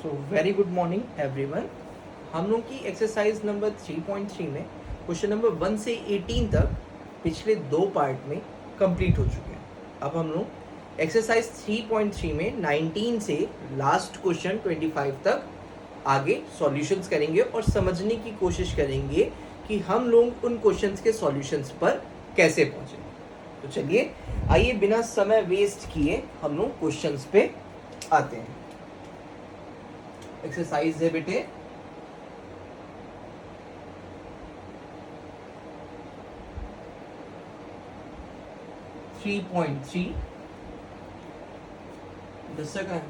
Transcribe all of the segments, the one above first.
So very good morning everyone. हम लोग की एक्सरसाइज नंबर 3.3 में क्वेश्चन नंबर 1 से 18 तक पिछले दो पार्ट में कंप्लीट हो चुके हैं। अब हम लोग एक्सरसाइज 3.3 में 19 से लास्ट क्वेश्चन 25 तक आगे सॉल्यूशंस करेंगे और समझने की कोशिश करेंगे कि हम लोग उन क्वेश्चंस के सॉल्यूशंस पर कैसे पहुंचे। तो चलिए आइए बिना समय वेस्ट किए हम लोग क्वेश्चंस पे आते हैं। एक्सरसाइज है बेटे थ्री पॉइंट थ्री दशक है।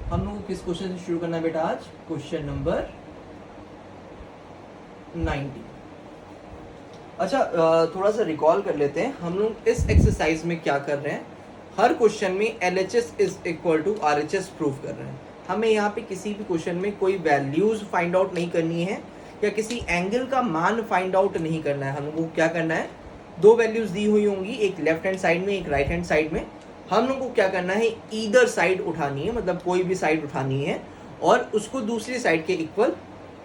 हम लोग को किस क्वेश्चन से शुरू करना है बेटा? आज क्वेश्चन नंबर 90। अच्छा, थोड़ा सा रिकॉल कर लेते हैं हम लोग इस एक्सरसाइज में क्या कर रहे हैं। हर क्वेश्चन में LHS is equal to RHS prove कर रहे हैं। हमें यहाँ पे किसी भी क्वेश्चन में कोई वैल्यूज फाइंड आउट नहीं करनी है या किसी एंगल का मान फाइंड आउट नहीं करना है। हम लोग को क्या करना है, दो वैल्यूज दी हुई होंगी, एक लेफ्ट हैंड साइड में एक राइट हैंड साइड में। हम लोग को क्या करना है, ईदर साइड उठानी है, मतलब कोई भी साइड उठानी है और उसको दूसरी साइड के इक्वल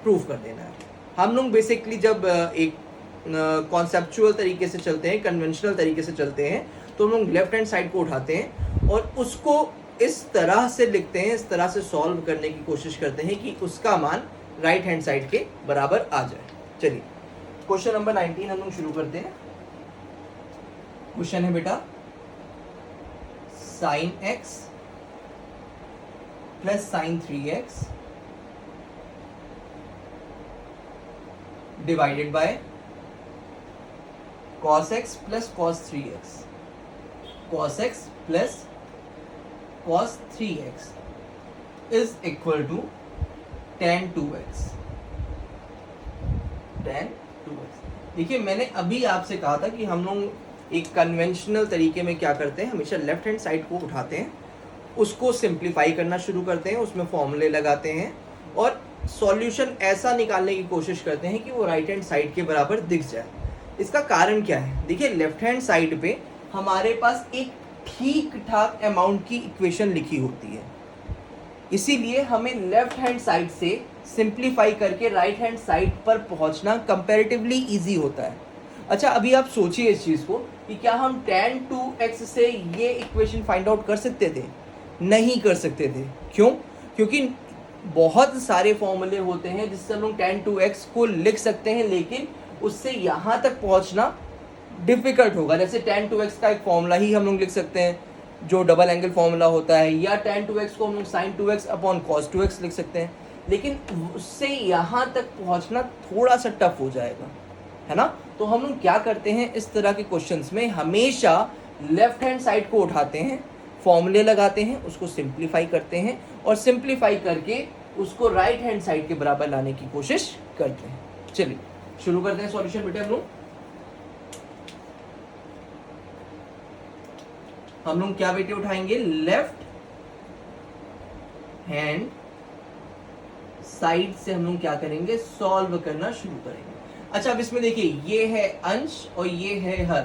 प्रूव कर देना है। हम लोग बेसिकली जब एक कॉन्सेप्चुअल तरीके से चलते हैं, कन्वेंशनल तरीके से चलते हैं, तो हम लोग लेफ्ट हैंड साइड को उठाते हैं और उसको इस तरह से लिखते हैं, इस तरह से सॉल्व करने की कोशिश करते हैं कि उसका मान राइट हैंड साइड के बराबर आ जाए। चलिए क्वेश्चन नंबर 19 हम लोग शुरू करते हैं। क्वेश्चन है बेटा sin x plus sin 3x divided by cos x plus cos 3x, cos x plus cos 3x is equal to tan 2x। tan 2x। देखिए मैंने अभी आपसे कहा था कि हम लोग एक कन्वेंशनल तरीके में क्या करते हैं, हमेशा लेफ्ट हैंड साइड को उठाते हैं, उसको सिंप्लीफाई करना शुरू करते हैं, उसमें फॉर्मूले लगाते हैं और सॉल्यूशन ऐसा निकालने की कोशिश करते हैं कि वो राइट हैंड साइड के बराबर दिख जाए। इसका कारण क्या है? देखिए लेफ्ट हैंड साइड पे हमारे पास एक ठीक ठाक अमाउंट की इक्वेशन लिखी होती है, इसीलिए हमें लेफ्ट हैंड साइड से सिंप्लीफाई करके राइट हैंड साइड पर पहुंचना कंपैरेटिवली इजी होता है। अच्छा अभी आप सोचिए इस चीज़ को कि क्या हम tan 2x से ये इक्वेशन फाइंड आउट कर सकते थे? नहीं कर सकते थे। क्यों? क्योंकि बहुत सारे फॉर्मूले होते हैं जिससे हम लोग tan 2x को लिख सकते हैं, लेकिन उससे यहाँ तक पहुँचना डिफिकल्ट होगा। जैसे tan 2x का एक फॉर्मूला ही हम लोग लिख सकते हैं जो डबल एंगल फॉर्मूला होता है, या tan 2x को हम लोग sin 2x upon cos 2x लिख सकते हैं, लेकिन उससे यहाँ तक पहुँचना थोड़ा सा टफ हो जाएगा, है ना। तो हम लोग क्या करते हैं, इस तरह के क्वेश्चंस में हमेशा लेफ्ट हैंड साइड को उठाते हैं, फॉर्मूले लगाते हैं, उसको सिंप्लीफाई करते हैं और सिंप्लीफाई करके उसको राइट हैंड साइड के बराबर लाने की कोशिश करते हैं। चलिए शुरू करते हैं सॉल्यूशन बेटे। हम लोग क्या बेटे उठाएंगे, लेफ्ट हैंड साइड से हम लोग क्या करेंगे, सॉल्व करना शुरू करेंगे। अच्छा अब इसमें देखिए ये है अंश और ये है हर,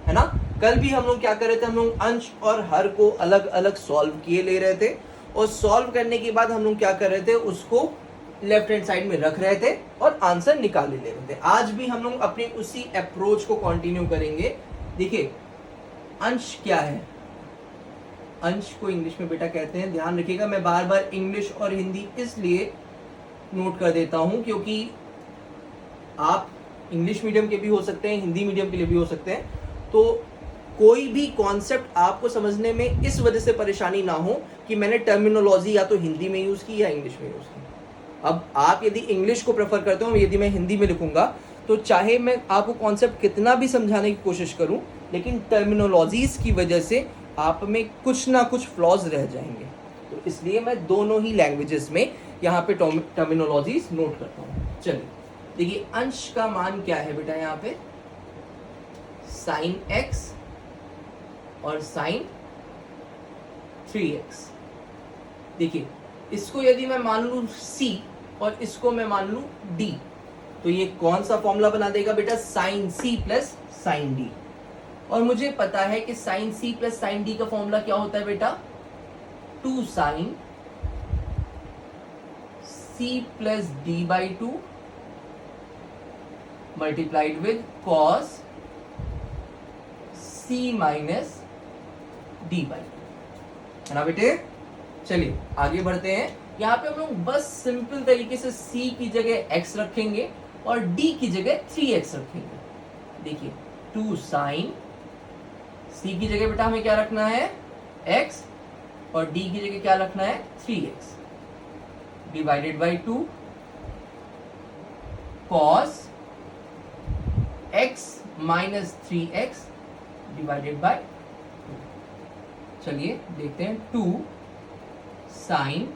है ना। कल भी हम लोग क्या कर रहे थे, हम लोग अंश और हर को अलग अलग सॉल्व किए ले रहे थे और सॉल्व करने के बाद हम लोग क्या कर रहे थे, उसको लेफ्ट हैंड साइड में रख रहे थे और आंसर निकाल ले रहे थे। आज भी हम लोग अपनी उसी अप्रोच को कंटिन्यू करेंगे। देखिए अंश क्या है, अंश को इंग्लिश में बेटा कहते हैं, ध्यान रखिएगा मैं बार बार इंग्लिश और हिंदी इसलिए नोट कर देता हूं क्योंकि आप इंग्लिश मीडियम के भी हो सकते हैं, हिंदी मीडियम के लिए भी हो सकते हैं, तो कोई भी कॉन्सेप्ट आपको समझने में इस वजह से परेशानी ना हो कि मैंने टर्मिनोलॉजी या तो हिंदी में यूज़ की या इंग्लिश में यूज़ की। अब आप यदि इंग्लिश को प्रेफर करते हो, यदि मैं हिंदी में लिखूंगा तो चाहे मैं आपको कॉन्सेप्ट कितना भी समझाने की कोशिश करूं, लेकिन टर्मिनोलॉजीज की वजह से आप में कुछ ना कुछ फ्लॉज रह जाएंगे। तो इसलिए मैं दोनों ही लैंग्वेजेस में यहाँ पे टर्मिनोलॉजीज नोट करता हूँ। चलिए देखिए अंश का मान क्या है बेटा, यहाँ पे sin x और sin 3x। देखिए इसको यदि मैं मान लूँ c और इसको मैं मान लूँ d, तो ये कौन सा फॉर्मूला बना देगा बेटा, sine C plus sine D. और मुझे पता है कि sine C plus sine D का फॉर्मूला क्या होता है बेटा, 2 sine C plus D by 2 multiplied with cos C minus D by, है ना बेटे। चलिए आगे बढ़ते हैं। यहाँ पे हम लोग बस सिंपल तरीके से c की जगह x रखेंगे और d की जगह 3x रखेंगे। देखिए 2 साइन, c की जगह बेटा हमें क्या रखना है x, और d की जगह क्या रखना है 3x, divided by 2 cos x minus 3x divided by 2। चलिए देखते हैं 2 sine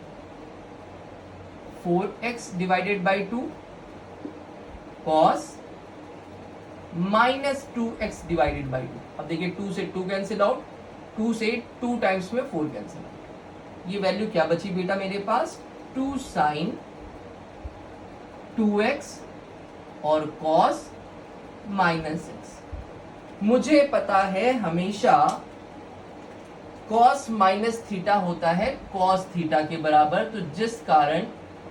4x divided by 2 cos minus 2x divided by 2। अब देखिए 2 से 2 कैंसिल आउट, 2 से 2 टाइम्स में 4 कैंसिल आउट। ये वैल्यू क्या बची बेटा मेरे पास, 2 साइन 2x और cos माइनस x। मुझे पता है हमेशा cos माइनस थीटा होता है cos थीटा के बराबर, तो जिस कारण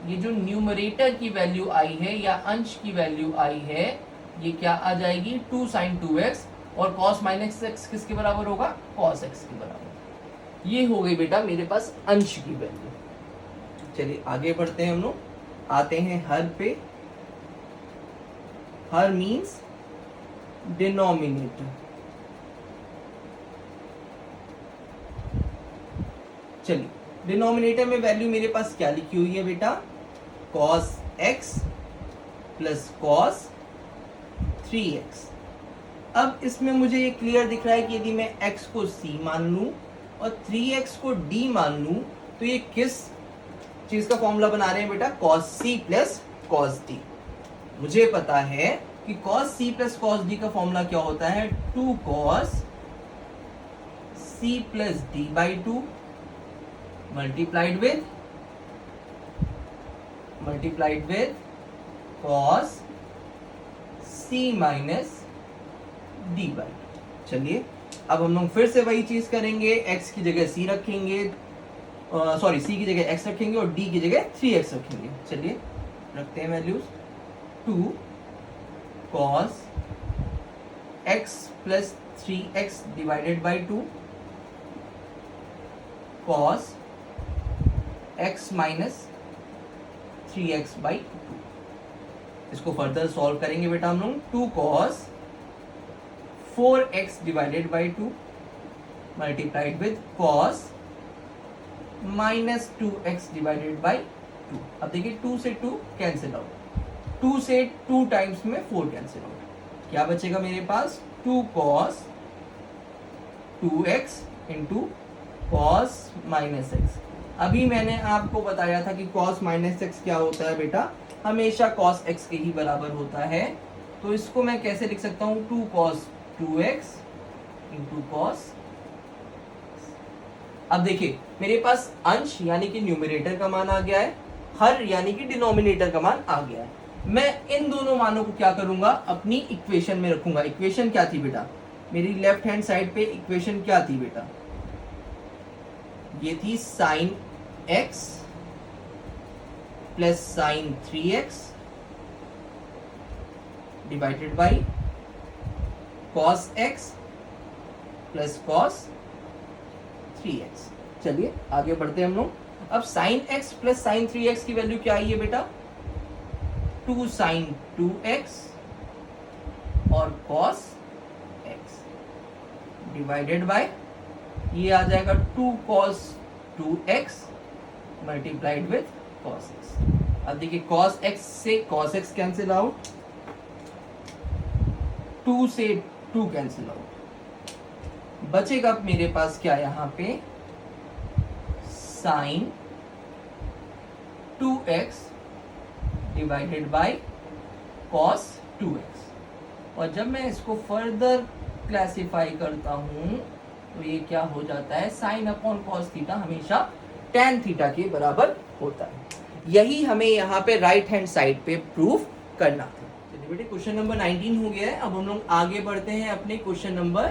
ये जो न्यूमरेटर की वैल्यू आई है या अंश की वैल्यू आई है ये क्या आ जाएगी 2 साइन 2x, और cos माइनस x किसके बराबर होगा, cos x के बराबर। ये हो गई बेटा मेरे पास अंश की वैल्यू। चलिए आगे बढ़ते हैं हम लोग, आते हैं हर पे। हर मीन्स डिनोमिनेटर। चलिए डिनोमिनेटर में वैल्यू मेरे पास क्या लिखी हुई है बेटा, cos x plus cos 3x। अब इसमें मुझे ये क्लियर दिख रहा है कि यदि मैं x को c मान लूं और 3x को d मान लूं तो ये किस चीज का फॉर्मूला बना रहे हैं बेटा, cos c plus cos d। मुझे पता है कि cos c plus cos d का फॉर्मूला क्या होता है, 2 cos c plus d by 2 multiplied with cos c minus d by. चलिए अब हम लोग फिर से वही चीज करेंगे, x की जगह c रखेंगे, सॉरी c की जगह x रखेंगे और d की जगह 3x रखेंगे। चलिए रखते हैं values, 2 cos x plus 3x divided by 2 cos x minus 3x by 2। इसको फर्दर सॉल्व करेंगे बेटा हम लोग, 2 cos 4x divided by 2 multiplied with cos minus 2x divided by 2। अब देखिए 2 से 2 कैंसिल आउट, 2 से 2 टाइम्स में 4 कैंसिल आउट। क्या बचेगा मेरे पास, 2 cos 2x into cos minus x। अभी मैंने आपको बताया था कि cos माइनस x क्या होता है बेटा, हमेशा cos x के ही बराबर होता है। तो इसको मैं कैसे लिख सकता हूँ, 2 cos 2x इंटू cos। अब देखिए मेरे पास अंश यानी कि न्यूमरेटर का मान आ गया है, हर यानी कि डिनोमिनेटर का मान आ गया है। मैं इन दोनों मानों को क्या करूंगा, अपनी इक्वेशन में रखूंगा। इक्वेशन क्या थी बेटा, मेरी लेफ्ट हैंड साइड पे इक्वेशन क्या थी बेटा, ये थी sine x plus sine 3x divided by cos x plus cos 3x। चलिए आगे बढ़ते हैं हम लोग। अब sign x plus sine 3x की वैल्यू क्या आई है बेटा, 2 साइन 2x और cos x डिवाइडेड बाय ये आ जाएगा 2 cos 2x multiplied with cos x। अब देखिए cos x से cos x कैंसिल आउट, 2 से 2 कैंसिल आउट, बचेगा मेरे पास क्या यहाँ पे, sign 2x divided by cos 2x। और जब मैं इसको फर्दर क्लासिफाई करता हूं तो ये क्या हो जाता है, साइन अपॉन कॉस थीटा हमेशा टेन थीटा के बराबर होता है। यही हमें यहाँ पे राइट हैंड साइड पे प्रूफ करना था। बेटे क्वेश्चन नंबर 19 हो गया है। अब हम लोग आगे बढ़ते हैं अपने क्वेश्चन नंबर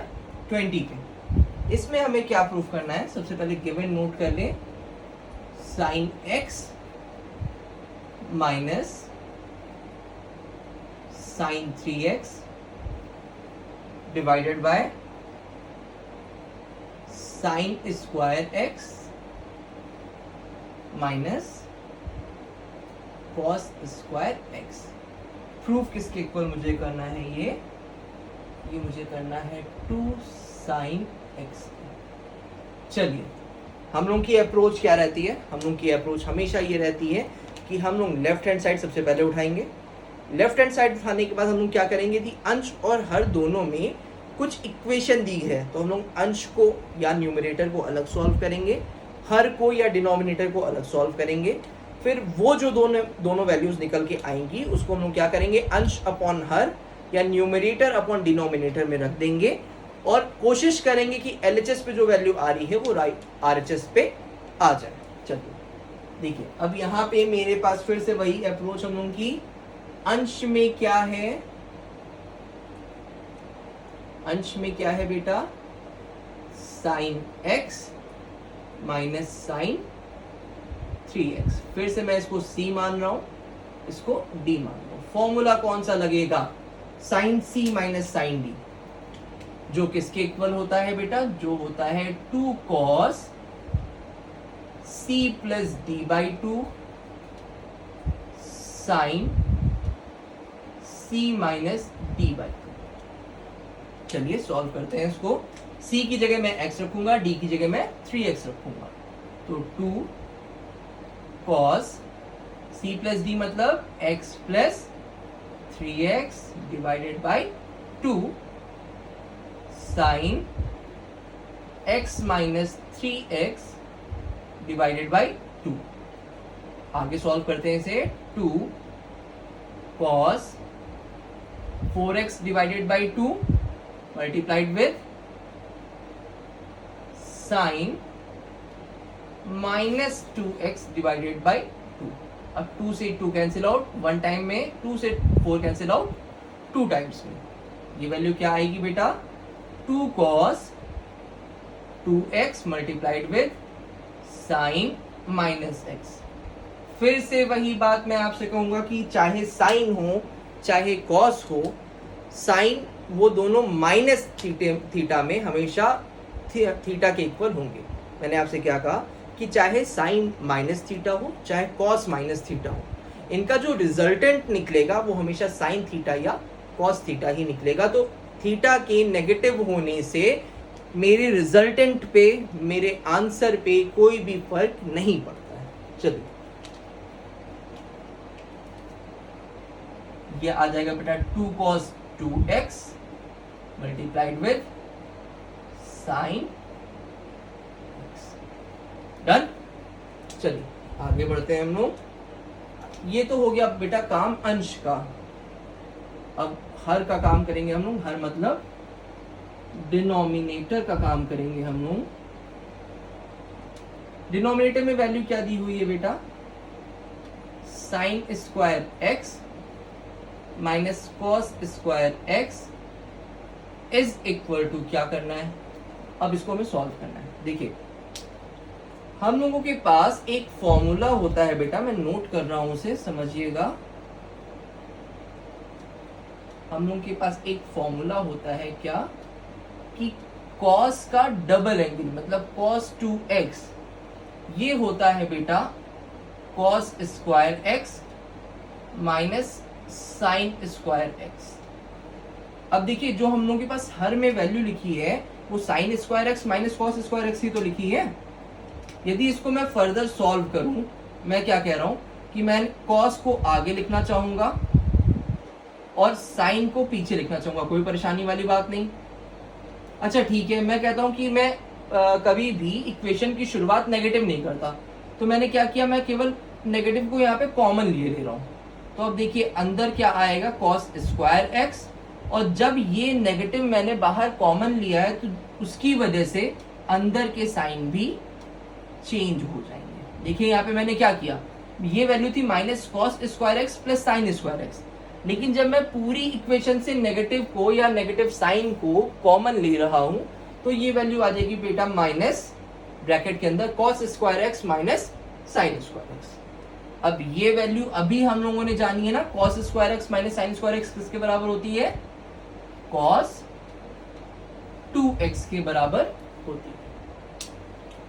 20 पे। इसमें हमें क्या प्रूफ करना है, सबसे पहले गिवन नोट कर लें, sine x minus sine 3x divided by sine square x minus cos square x। Proof किसके इक्वल मुझे करना है, ये मुझे करना है 2 साइन x। चलिए, हम लोग की अप्रोच क्या रहती है, हम लोग की अप्रोच हमेशा ये रहती है कि हम लोग लेफ्ट हैंड साइड सबसे पहले उठाएंगे। लेफ्ट हैंड साइड उठाने के बाद हम लोग क्या करेंगे कि अंश और हर दोनों में कुछ इक्वेशन दी है, तो हम लोग अंश को या न्यूमरेटर को अलग सॉल्व करेंगे, हर को या डिनोमिनेटर को अलग सॉल्व करेंगे। फिर वो जो दोनों वैल्यूज निकल के आएंगी उसको हम लोग क्या करेंगे, अंश अपॉन हर या न्यूमरेटर अपॉन डिनोमिनेटर में रख देंगे और कोशिश करेंगे कि LHS पे जो वैल्यू आ रही है वो RHS पे आ जाए। चलिए देखिए, अब यहाँ पे मेरे पास फिर से वही अप्रोच हम लोग की, अंश में क्या है, अंश में क्या है बेटा, sign x minus sine 3x। फिर से मैं इसको c मान रहा हूं, इसको d मान रहा हूं। फॉर्मूला कौन सा लगेगा, sine c minus sine d, जो किसके इक्वल होता है बेटा, जो होता है 2 cos c plus d by 2 sine c minus d by 2। चलिए सॉल्व करते हैं इसको। c की जगह मैं x रखूंगा, d की जगह मैं 3x रखूंगा, तो 2 cos c प्लस d मतलब x plus 3x divided by 2 sine x minus 3x divided by 2। आगे सॉल्व करते हैं इसे, 2 cos 4x divided by 2 multiplied with sine minus 2x divided by 2। अब 2 से 2 कैंसिल आउट, वन टाइम में 2 से 4 cancel out 2 times में। ये वैल्यू क्या आएगी बेटा, 2 cos 2x multiplied with sine minus x। फिर से वही बात मैं आपसे कहूंगा कि चाहे साइन हो चाहे कॉस हो, साइन वो दोनों माइनस थीटा में हमेशा थीटा के इक्वल होंगे। मैंने आपसे क्या कहा कि चाहे साइन माइनस थीटा हो चाहे कॉस माइनस थीटा हो, इनका जो रिजल्टेंट निकलेगा वो हमेशा साइन थीटा या कॉस थीटा ही निकलेगा। तो थीटा के नेगेटिव होने से मेरे रिजल्टेंट पे, मेरे आंसर पे कोई भी फर्क नहीं पड़ता है। चलिए, ये आ जाएगा बेटा 2 cos 2x multiplied with sine x। Done. चलिए आगे बढ़ते हैं हम लोग। ये तो हो गया बेटा काम अंश का। अब हर का काम करेंगे हम लोग, हर मतलब डिनोमिनेटर का काम करेंगे हम लोग। डिनोमिनेटर में वैल्यू क्या दी हुई है बेटा, sine square x minus cos square x is equal to क्या करना है, अब इसको हमें सॉल्व करना है। देखिए, हम लोगों के पास एक फॉर्मूला होता है बेटा, मैं नोट कर रहा हूं उसे, समझिएगा। हम लोगों के पास एक फॉर्मूला होता है क्या, कि cos का डबल एंगल मतलब cos 2x, ये होता है बेटा cos square x minus sign square x। अब देखिए, जो हम लोगों के पास हर में वैल्यू लिखी है वो sign square x minus cos square x ही तो लिखी है। यदि इसको मैं फर्दर सॉल्व करूं, मैं क्या कह रहा हूं कि मैं कॉस को आगे लिखना चाहूंगा और साइन को पीछे लिखना चाहूंगा, कोई परेशानी वाली बात नहीं। अच्छा ठीक है, मैं कहता हूं कि मैं कभी भी इक्वेशन की शुरुआत नेगेटिव नहीं करता, तो मैंने क्या किया, मैं केवल नेगेटिव को यहाँ पे कॉमन लिए ले रहा हूँ। तो अब देखिए अंदर क्या आएगा, कॉस स्क्वायर x, और जब ये नेगेटिव मैंने बाहर कॉमन लिया है तो उसकी वजह से अंदर के साइन भी चेंज हो जाएंगे। देखिए यहाँ पे मैंने क्या किया, ये वैल्यू थी minus cos square x plus sign square x, लेकिन जब मैं पूरी इक्वेशन से नेगेटिव को या नेगेटिव साइन को कॉमन ले रहा हूं तो ये वैल्यू आ जाएगी बेटा माइनस ब्रैकेट के अंदर cos square x minus sign square x. अब ये वैल्यू अभी हम लोगों ने जानी है ना, cos square x minus sign square x किसके बराबर होती है? cos 2x के बराबर होती है।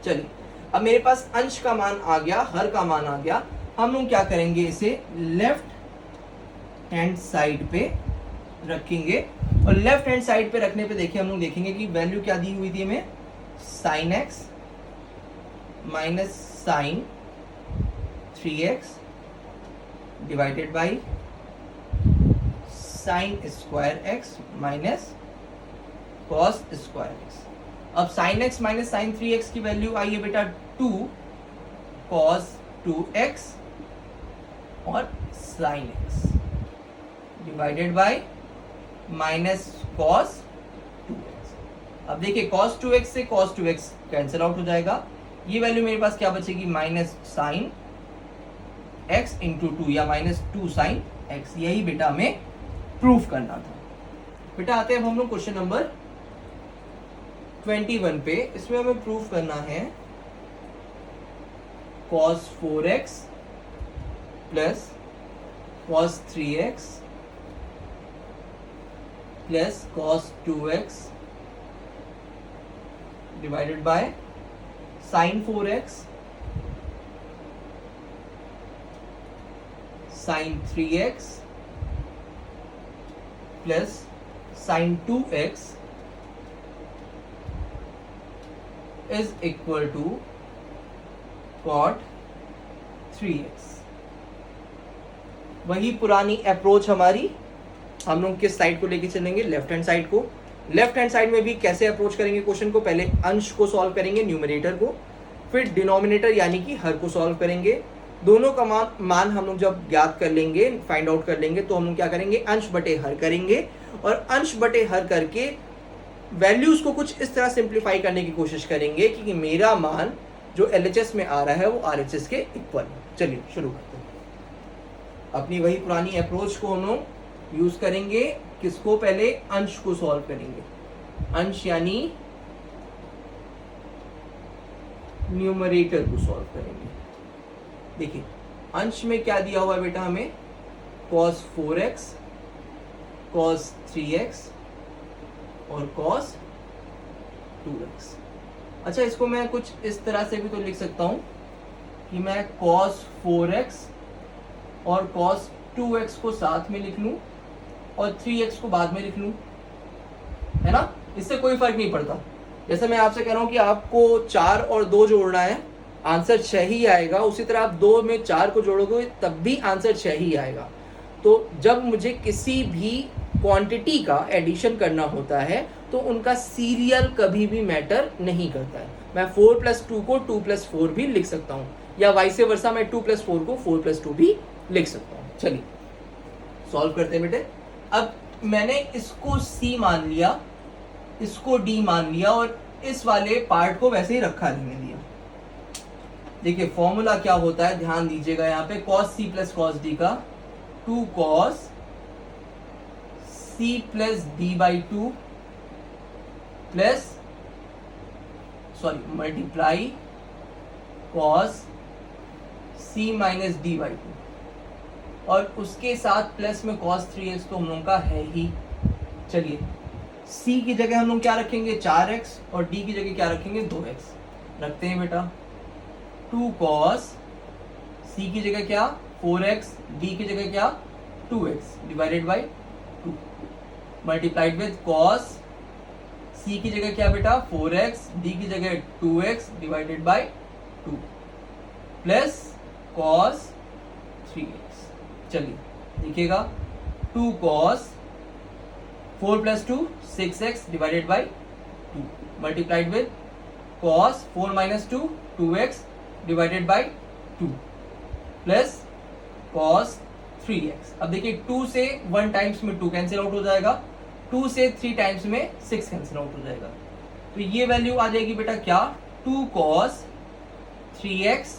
चलिए अब मेरे पास अंश का मान आ गया, हर का मान आ गया। हम लोग क्या करेंगे, इसे लेफ्ट हैंड साइड पे रखेंगे और लेफ्ट हैंड साइड पे रखने पे देखिए हम लोग देखेंगे कि वैल्यू क्या दी हुई थी हमें, sine x minus sine 3x divided by sine square x minus cos square x. अब sine x minus sine 3x की वैल्यू आई है बेटा 2 cos 2x और sine x divided by minus cos 2x। अब देखिए cos 2x से cos 2x cancel out हो जाएगा, ये वैल्यू मेरे पास क्या बचेगी, माइनस साइन x इंटू 2 या माइनस 2 साइन x। यही बेटा हमें प्रूफ करना था। बेटा आते हैं अब हम लोग क्वेश्चन नंबर 21 पे। इसमें हमें प्रूफ करना है cos 4x plus cos 3x plus cos 2x divided by sine 4x sine 3x plus sine 2x is equal to cot 3x। वही पुरानी अप्रोच हमारी, हम लोग किस साइड को लेके चलेंगे, लेफ्ट हैंड साइड को। लेफ्ट हैंड साइड में भी कैसे अप्रोच करेंगे क्वेश्चन को, पहले अंश को सॉल्व करेंगे न्यूमरेटर को, फिर डिनोमिनेटर यानी कि हर को सॉल्व करेंगे। दोनों का मान हम लोग जब ज्ञात कर लेंगे, फाइंड आउट कर लेंगे, तो हम लोग क्या करेंगे, अंश बटे हर करेंगे और अंश बटे हर करके वैल्यूज को कुछ इस तरह सिंप्लीफाई करने की कोशिश करेंगे कि मेरा मान जो LHS में आ रहा है वो RHS के इक्वल। चलिए शुरू करते हैं। अपनी वही पुरानी अप्रोच को हम लोग यूज करेंगे, किसको, पहले अंश को सॉल्व करेंगे। अंश यानी न्यूमरेटर को सॉल्व करेंगे। देखिए अंश में क्या दिया हुआ है बेटा हमें, cos 4x cos 3x और cos 2x। अच्छा इसको मैं कुछ इस तरह से भी तो लिख सकता हूं कि मैं cos 4x और cos 2x को साथ में लिख लूं और 3x को बाद में लिख लूं, है ना, इससे कोई फर्क नहीं पड़ता। जैसे मैं आपसे कह रहा हूं कि आपको 4 और 2 जोड़ना है, आंसर 6 ही आएगा, उसी तरह आप 2 में 4 को जोड़ोगे तब भी आंसर 6 ही आएगा। तो जब मुझे किसी भी क्वांटिटी का एडिशन करना होता है तो उनका सीरियल कभी भी मैटर नहीं करता है। मैं 4+2 को 2+4 भी लिख सकता हूँ, या वाइस वर्सा मैं 2+4 को 4+2 भी लिख सकता हूँ। चलिए सॉल्व करते हैं बेटे। अब मैंने इसको C मान लिया, इसको D मान लिया और इस वाले पार्ट को वैसे ही रखा रहने दिया। देखिए फॉर्मूला क्या होता है, ध्यान दीजिएगा यहाँ पे, cos C plus cos D का 2 cos C plus D/2 plus multiply cos C minus D/2 और उसके साथ प्लस में cos 3x तो हम लोगों का है ही। चलिए C की जगह हम लोग क्या रखेंगे, 4x और D की जगह क्या रखेंगे, 2x रखते हैं बेटा। 2 cos C की जगह क्या 4x, D की जगह क्या 2x divided by 2 multiplied with cos C की जगह क्या बेटा 4x, D की जगह 2x divided by 2 plus cos 3x। चलिए देखिएगा 2 cos 4 plus 2 6x divided by 2 multiplied with cos 4 minus 2 2x divided by 2 plus cos 3x। अब देखिए 2 से 1 टाइम्स में 2 कैंसिल आउट हो जाएगा, 2 से 3 टाइम्स में 6 कैंसिल आउट हो जाएगा। तो ये वैल्यू आ जाएगी बेटा क्या, 2 cos 3x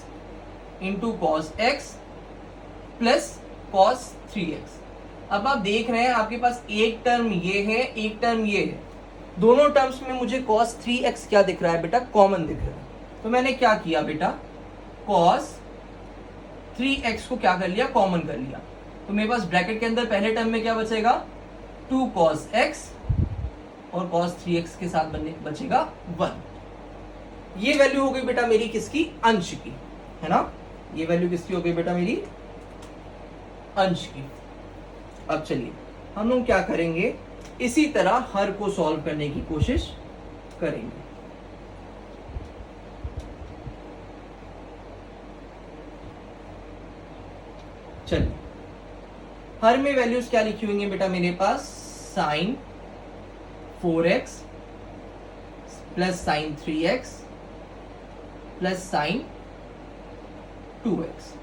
into cos x plus cos 3x। अब आप देख रहे हैं आपके पास एक टर्म ये है, एक टर्म ये है, दोनों टर्म्स में मुझे cos 3x क्या दिख रहा है बेटा, कॉमन दिख रहा है। तो मैंने क्या किया बेटा, cos 3x को क्या कर लिया, कॉमन कर लिया। तो मेरे पास ब्रैकेट के अंदर पहले टर्म में क्या बचेगा, 2 cos x और cos 3x के साथ बचेगा 1। ये वैल्यू हो गई बेटा मेरी किसकी, अंश की, है ना। ये वैल्यू किसकी हो गई बेटा, मेरी अंश की। अब चलिए हम लोग क्या करेंगे, इसी तरह हर को सॉल्व करने की कोशिश करेंगे। चलिए हर में वैल्यूज क्या लिखी हुई है बेटा मेरे पास, sine 4x plus sine 3x plus sine 2x।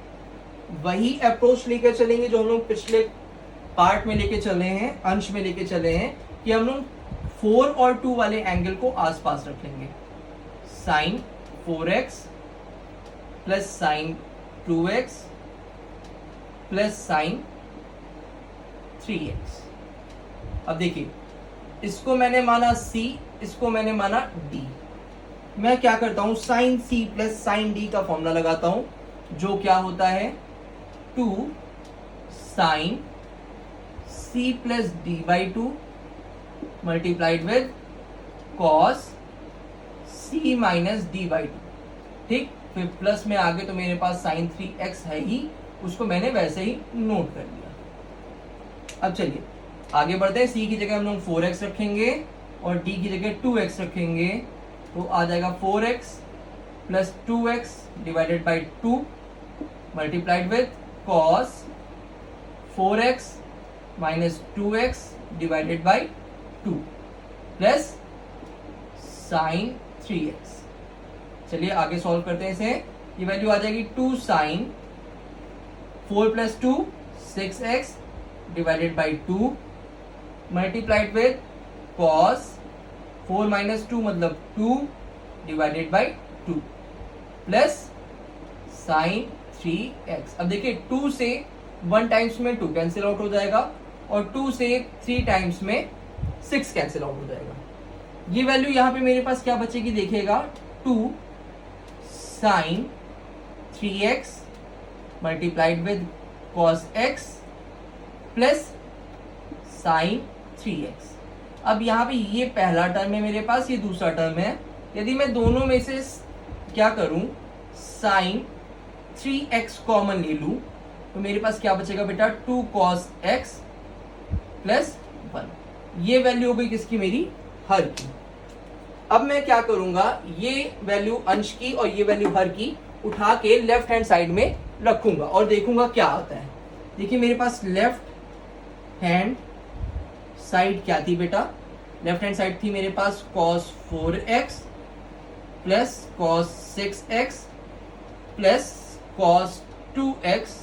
वही अप्रोच लेकर चलेंगे जो हम लोग पिछले पार्ट में लेके चले हैं, अंश में लेके चले हैं, कि हम लोग 4 और 2 वाले एंगल को आसपास रख लेंगे। Sine 4x plus sine 2x plus sine 3x। अब देखिए इसको मैंने माना c, इसको मैंने माना d। मैं क्या करता हूं, sine c plus sine d का फॉर्मूला लगाता हूं, जो क्या होता है 2 sine c plus d by 2 multiplied with cos c minus d by 2। ठीक, फिर प्लस में आगे तो मेरे पास साइन 3x है ही, उसको मैंने वैसे ही नोट कर लिया। अब चलिए आगे बढ़ते हैं, c की जगह हम लोग 4x रखेंगे और d की जगह 2x रखेंगे, तो आ जाएगा 4x plus 2x divided by 2 multiplied with cos 4x minus 2x divided by 2 plus sine 3x। चलिए आगे सॉल्व करते हैं इसे। ये वैल्यू आ जाएगी 2 sine 4 plus 2 6x divided by 2 multiplied with cos 4 minus 2 मतलब 2 divided by 2 plus sine 3x। अब देखिए 2 से 1 टाइम्स में 2 कैंसिल आउट हो जाएगा और 2 से 3 टाइम्स में 6 कैंसिल आउट हो जाएगा। ये वैल्यू यहाँ पे मेरे पास क्या बचेगी देखिएगा, 2 sine 3x multiplied with cos x plus sine 3x। अब यहाँ पे ये पहला टर्म है मेरे पास, ये दूसरा टर्म है। यदि मैं दोनों में से क्या करूं, साइन 3x कॉमन ले लूं, तो मेरे पास क्या बचेगा बेटा, 2 cos x प्लस 1। ये वैल्यू हो गई किसकी, मेरी हर की। अब मैं क्या करूंगा, ये वैल्यू अंश की और ये वैल्यू हर की उठा के लेफ्ट हैंड साइड में रखूंगा और देखूंगा क्या आता है। देखिए मेरे पास लेफ्ट हैंड साइड क्या थी बेटा, लेफ्ट हैंड साइड थी मेरे पास cos 4x plus cos 6x plus cos 2x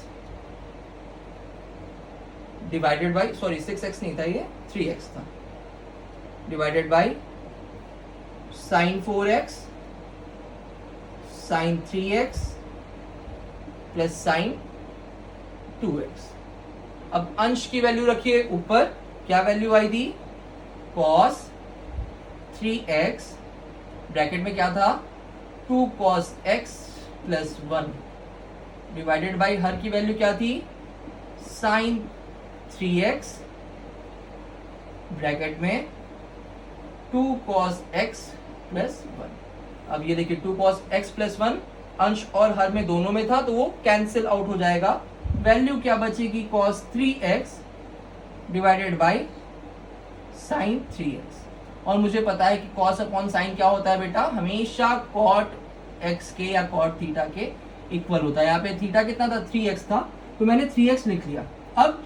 divided by, sorry 6x नहीं था, ये 3x था, divided by sine 4x sine 3x plus sine 2x। अब अंश की वैल्यू रखिए ऊपर, क्या वैल्यू आई थी, cos 3x ब्रैकेट में क्या था 2 cos x plus 1 divided by her की वैल्यू क्या थी, साइन 3x ब्रैकेट में 2 cos x प्लस 1। अब ये देखिए 2 cos x प्लस 1 अंश और हर में दोनों में था, तो वो कैंसिल आउट हो जाएगा। वैल्यू क्या बचेगी, cos 3x divided by sign 3x। और मुझे पता है कि cos अपॉन साइन क्या होता है बेटा, हमेशा cot x के या cot थीटा के इक्वल होता है। यहाँ पे थीटा कितना था, 3x था, तो मैंने 3x लिख लिया। अब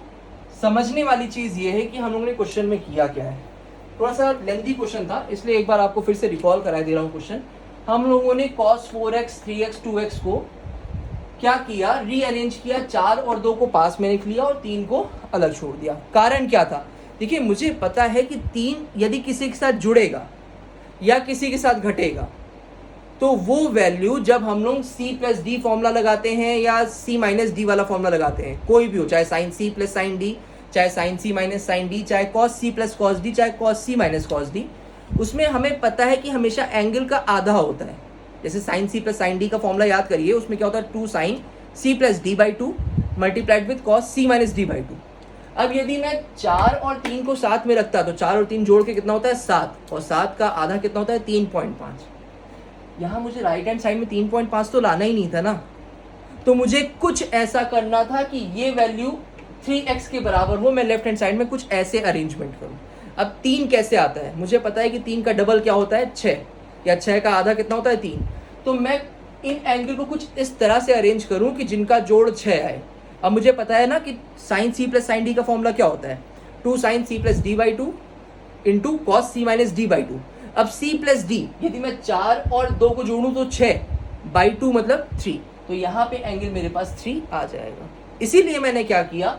समझने वाली चीज ये है कि हम लोगों ने क्वेश्चन में किया क्या है। थोड़ा सा लेंथी क्वेश्चन था, इसलिए एक बार आपको फिर से रिकॉल करा दे रहा हूँ क्वेश्चन। हम लोगों ने cos 4x 3x 2x को क्या किया, रीअरेंज किया, 4 और 2 को पास में लिख लिया और 3 को अलग छोड़ दिया। कारण क्या था, देखिए मुझे पता है कि 3 यदि किसी के साथ जुड़ेगा या किसी के साथ घटेगा, तो वो वैल्यू जब हम लोग c प्लस डी फॉर्मूला लगाते हैं या c माइनस डी वाला फॉर्मूला लगाते हैं, कोई भी हो, चाहे sine c plus sine D चाहे sine C minus sine D, चाहे cos C plus cos D, चाहे cos C minus cos D, उसमें हमें पता है कि हमेशा एंगल का आधा होता है। जैसे sine C plus sine D का फॉर्मूला याद करिए, उसमें क्या होता है, 2 sine C plus D by 2 multiplied with cos C minus D by 2। अब यदि मैं 4 और 3 को साथ में रखता तो 4 और 3 जोड़ के कितना होता है 7, और 7 का आधा कितना होता है 3.5। यहाँ मुझे राइट हैंड साइड में 3.5 तो लाना ही नहीं था ना, तो मुझे कुछ ऐसा करना था कि ये वैल्यू 3x के बराबर हो, मैं लेफ्ट हैंड साइड में कुछ ऐसे अरेंजमेंट करूँ। अब 3 कैसे आता है, मुझे पता है कि 3 का डबल क्या होता है 6, या 6 का आधा कितना होता है 3, तो मैं इन एंगल को कुछ इस तरह से अरेंज करूँ कि जिनका जोड़ 6 आए। अब मुझे पता है ना कि sine C plus sine D का फॉर्मूला क्या होता है, 2 sine C plus D by 2 into cos C minus D by 2। अब c प्लस डी यदि मैं 4 और 2 को जोड़ूं तो 6 बाई 2 मतलब 3, तो यहाँ पे एंगल मेरे पास 3 आ जाएगा। इसीलिए मैंने क्या किया,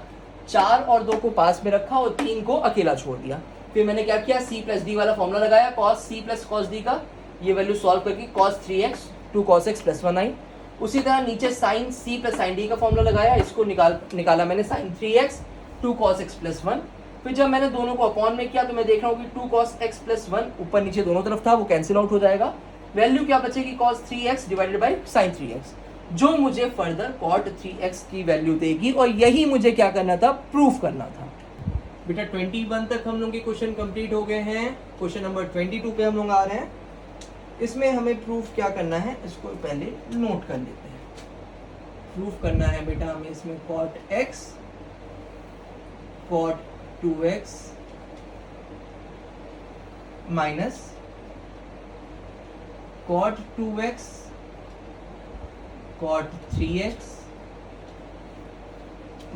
4 और 2 को पास में रखा और 3 को अकेला छोड़ दिया। फिर मैंने क्या किया, c प्लस डी वाला फॉर्मूला लगाया, cos C plus cos D का, ये वैल्यू सॉल्व करके cos 3x 2 cos x plus 1 आई। उसी तरह नीचे sine C plus sine D का फॉर्मूला लगाया, इसको निकाला मैंने sign 3x 2 cos x plus 1। फिर जब मैंने दोनों को अपॉन में किया तो मैं देख रहा हूँ कि 2 cos x प्लस 1 ऊपर नीचे दोनों तरफ था, वो कैंसिल आउट हो जाएगा। वैल्यू क्या बचेगी, cos 3x divided by sin 3x, जो मुझे फर्दर cot 3x की वैल्यू देगी, और यही मुझे क्या करना था, प्रूफ करना था। बेटा 21 तक हम लोग के क्वेश्चन कंप्लीट हो गए हैं। क्वेश्चन नंबर 22 पे हम लोग आ रहे हैं। इसमें हमें प्रूफ क्या करना है, इसको पहले नोट कर लेते हैं। प्रूफ करना है बेटा हमें इसमें cot x cot 2x minus cot 2x cot 3x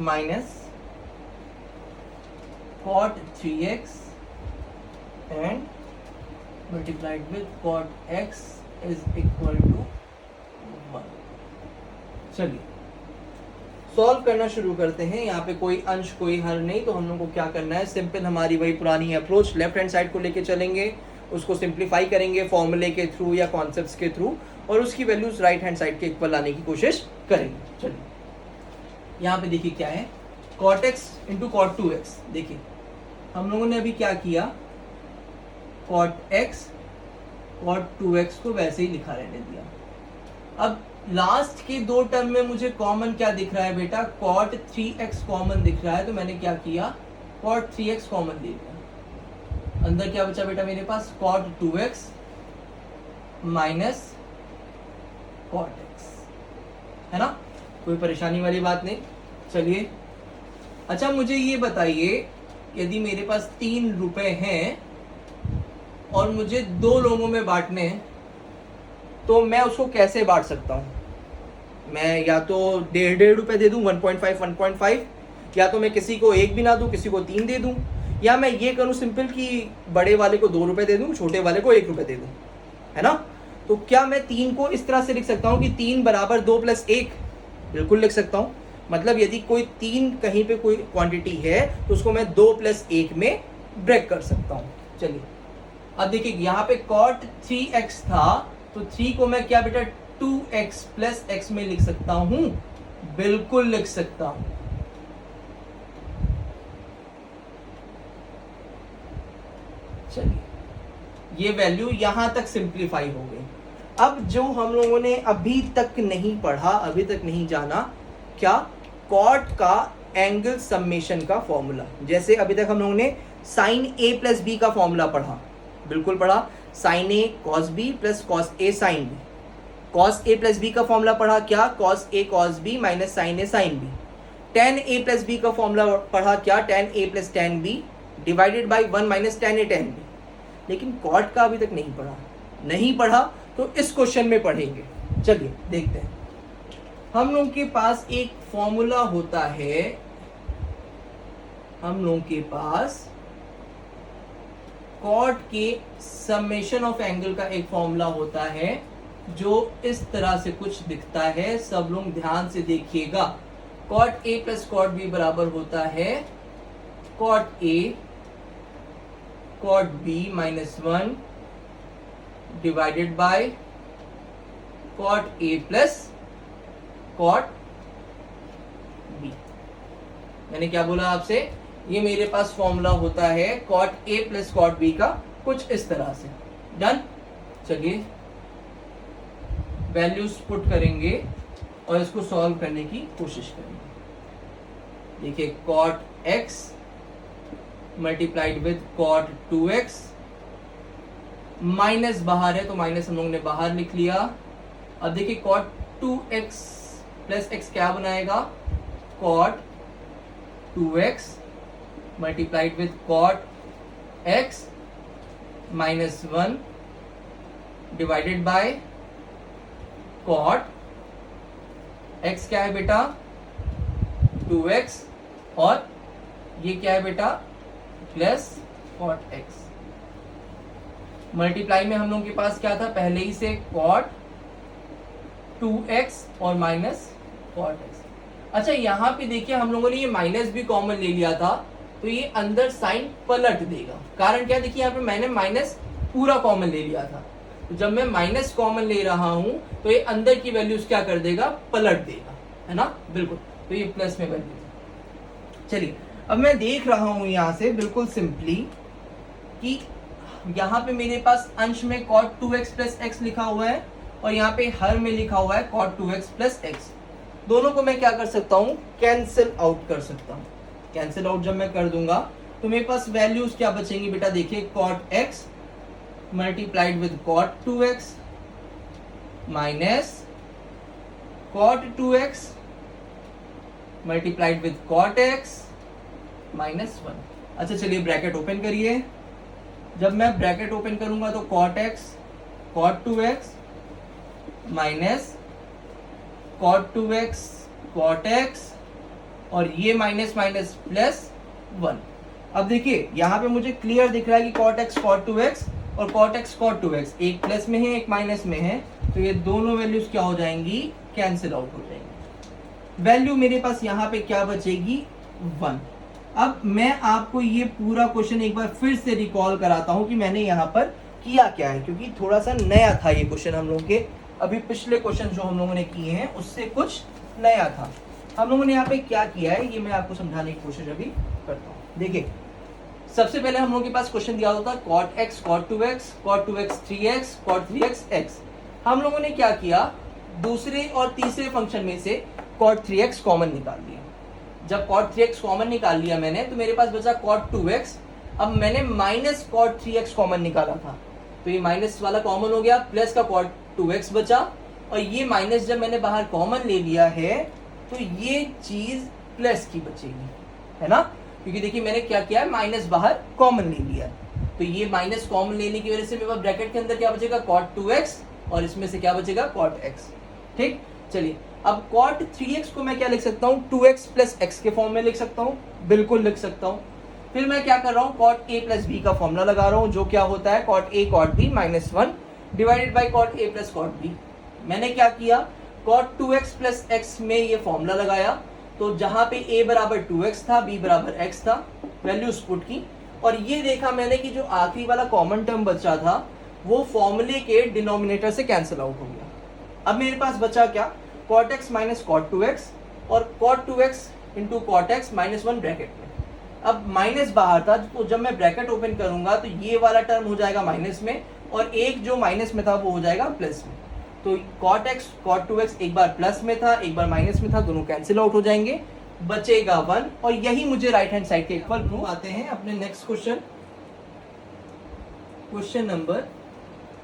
minus cot 3x and multiplied with cot x is equal to 1। चलिए सॉल्व करना शुरू करते हैं। यहाँ पे कोई अंश कोई हर नहीं, तो हम लोग को क्या करना है, सिंपल हमारी वही पुरानी अप्रोच, लेफ्ट हैंड साइड को लेके चलेंगे, उसको सिंप्लीफाई करेंगे फॉर्मूले के थ्रू या कॉन्सेप्ट्स के थ्रू, और उसकी वैल्यूज राइट हैंड साइड के इक्वल लाने की कोशिश करेंगे। चलिए यहाँ पे देखिए क्या है, cot x into cot 2x। देखिए हम लोगों ने अभी क्या किया, cot x cot 2x को वैसे ही लिखा रहने दिया। अब लास्ट के 2 टर्म में मुझे कॉमन क्या दिख रहा है बेटा, cot 3x कॉमन दिख रहा है, तो मैंने क्या किया, cot 3x कॉमन ले लिया। अंदर क्या बचा बेटा मेरे पास, cot 2x minus cot x, है ना, कोई परेशानी वाली बात नहीं। चलिए अच्छा मुझे ये बताइए, यदि मेरे पास 3 रुपए हैं और मुझे 2 लोगों में बांटने हैं, तो मैं उसको कैसे बांट सकता हूँ, मैं या तो 1.5 रुपए दे दूँ, 1.5, या तो मैं किसी को 1 भी ना दूँ, किसी को 3 दे दूँ, या मैं ये करूँ सिंपल कि बड़े वाले को 2 रुपए दे दूँ, छोटे वाले को 1 रुपए दे दूँ, है ना। तो क्या मैं 3 को इस तरह से लिख सकता हूँ कि 3 बराबर 2 प्लस 1, बिल्कुल लिख सकता हूँ। मतलब यदि कोई 3 कहीं पे कोई क्वांटिटी है तो उसको मैं 2 प्लस 1 में ब्रेक कर सकता हूँ। चलिए अब देखिए यहाँ पे cot 3x था, तो 3 को मैं क्या बेटा 2x प्लस x में लिख सकता हूँ, बिल्कुल लिख सकता हूँ। चलिए ये वैल्यू यहां तक सिंप्लीफाई हो गई। अब जो हम लोगों ने अभी तक नहीं पढ़ा, अभी तक नहीं जाना, क्या, कॉट का एंगल समेशन का फॉर्मूला। जैसे अभी तक हम लोगों ने साइन ए प्लस बी का फॉर्मूला पढ़ा, बिल्कुल पढ़ा, sine A cos B plus cos A sine B. Cos A plus B का फॉर्मूला पढ़ा क्या, cos A cos B minus sine A sine B. Tan A plus B का formula पढ़ा क्या, tan A plus tan B divided by 1 minus tan A tan B. लेकिन cot का अभी तक नहीं पढ़ा, तो इस क्वेश्चन में पढ़ेंगे। चलिए देखते हैं। हम लोग के पास एक फॉर्मूला होता है, हम लोग के पास कॉट के समेशन ऑफ एंगल का एक फॉर्मूला होता है जो इस तरह से कुछ दिखता है। सब लोग ध्यान से देखिएगा। Cot A plus cot B बराबर होता है cot A cot B minus 1 divided by cot A plus cot B. मैंने क्या बोला आपसे, ये मेरे पास फॉर्मूला होता है cot A plus cot B का, कुछ इस तरह से। डन। चलिए वैल्यूज पुट करेंगे और इसको सॉल्व करने की कोशिश करेंगे। देखिए cot x multiplied with cot 2x, minus बाहर है तो माइनस हम लोगों ने बाहर लिख लिया। अब देखिए कॉट 2x प्लस x क्या बनाएगा, cot 2x multiplied with cot x minus 1 divided by cot x क्या है बेटा 2x, और ये क्या है बेटा प्लस कॉट x। मल्टीप्लाई में हम लोगों के पास क्या था पहले ही से, कॉट 2x और माइनस कॉट x। अच्छा यहाँ पे देखिए हम लोगों ने ये माइनस भी कॉमन ले लिया था, तो ये अंदर साइन पलट देगा। कारण क्या, देखिए यहाँ पे मैंने माइनस पूरा कॉमन ले लिया था, तो जब मैं माइनस कॉमन ले रहा हूं तो ये अंदर की वैल्यूज क्या कर देगा, पलट देगा, है ना, बिल्कुल। तो ये प्लस में वैल्यू। चलिए अब मैं देख रहा हूं यहां से बिल्कुल सिंपली कि यहाँ पे मेरे पास अंश में cot 2x प्लस x लिखा हुआ है और यहाँ पे हर में लिखा हुआ है cot 2x प्लस x। दोनों को मैं क्या कर सकता हूँ, कैंसिल आउट कर सकता हूँ। कैंसिल आउट जब मैं कर दूंगा तो मेरे पास वैल्यूज क्या बचेंगी बेटा, देखिए cot x multiplied with cot 2x minus cot 2x multiplied with cot x minus 1। अच्छा चलिए ब्रैकेट ओपन करिए। जब मैं ब्रैकेट ओपन करूंगा तो cot x cot 2x minus cot 2x cot x और ये माइनस माइनस प्लस 1। अब देखिए यहाँ पे मुझे क्लियर दिख रहा है कि cot x cot 2x और cot x cot 2x एक प्लस में है एक माइनस में है, तो ये दोनों वैल्यूज क्या हो जाएंगी, कैंसिल आउट हो जाएंगी। वैल्यू मेरे पास यहाँ पे क्या बचेगी, 1। अब मैं आपको ये पूरा क्वेश्चन एक बार फिर से रिकॉल कराता हूं कि मैंने यहाँ पर किया क्या है, क्योंकि थोड़ा सा नया था ये क्वेश्चन हम लोगों के। अभी पिछले क्वेश्चन जो हम लोगों ने किए हैं उससे कुछ नया था। हम लोगों ने यहाँ पे क्या किया है ये मैं आपको समझाने की कोशिश अभी करता हूँ। देखिए सबसे पहले हम लोगों के पास क्वेश्चन दिया होता है cot x cot 2x cot 2x 3x cot 3x x। हम लोगों ने क्या किया, दूसरे और तीसरे फंक्शन में से cot 3x कॉमन निकाल लिया। जब cot 3x कॉमन निकाल लिया मैंने तो मेरे पास बचा cot 2x। अब मैंने माइनस cot 3x कॉमन निकाला था, तो ये माइनस वाला कॉमन हो गया, प्लस का cot 2x बचा, और ये माइनस जब मैंने बाहर कॉमन ले लिया है तो ये चीज प्लस की बचेगी, है ना, क्योंकि देखिए मैंने क्या किया है, माइनस बाहर कॉमन ले लिया है। तो ये माइनस कॉमन लेने की वजह से मेरे पास ब्रैकेट के अंदर क्या बचेगा, cot 2x और इसमें से क्या बचेगा, cot x। ठीक, चलिए अब cot 3x को मैं क्या लिख सकता हूँ, 2x प्लस x के फॉर्म में लिख सकता हूँ, बिल्कुल लिख सकता हूँ। फिर मैं क्या कर रहा हूँ, cot a प्लस b का फॉर्मूला लगा रहा हूँ, जो क्या होता है cot a cot b minus 1 divided by cot a plus cot b। मैंने क्या किया, cot 2x प्लस x में ये फॉर्मूला लगाया, तो जहां पे a बराबर 2x था, b बराबर x था, वैल्यूज पुट की, और ये देखा मैंने कि जो आखिरी वाला कॉमन टर्म बचा था वो फॉर्मूले के डिनोमिनेटर से कैंसिल आउट हो गया। अब मेरे पास बचा क्या, cot x minus cot 2x और cot 2x into cot x minus 1 bracket में। अब माइनस बाहर था, तो जब मैं ब्रैकेट ओपन करूंगा तो ये वाला टर्म हो जाएगा माइनस में, और एक जो माइनस में था वो हो जाएगा प्लस में। तो cot x cot 2x एक बार प्लस में था एक बार माइनस में था, दोनों कैंसिल आउट हो जाएंगे, बचेगा 1। और यही मुझे राइट हैंड साइड के इक्वल प्रूफ। आते हैं अपने next question, question number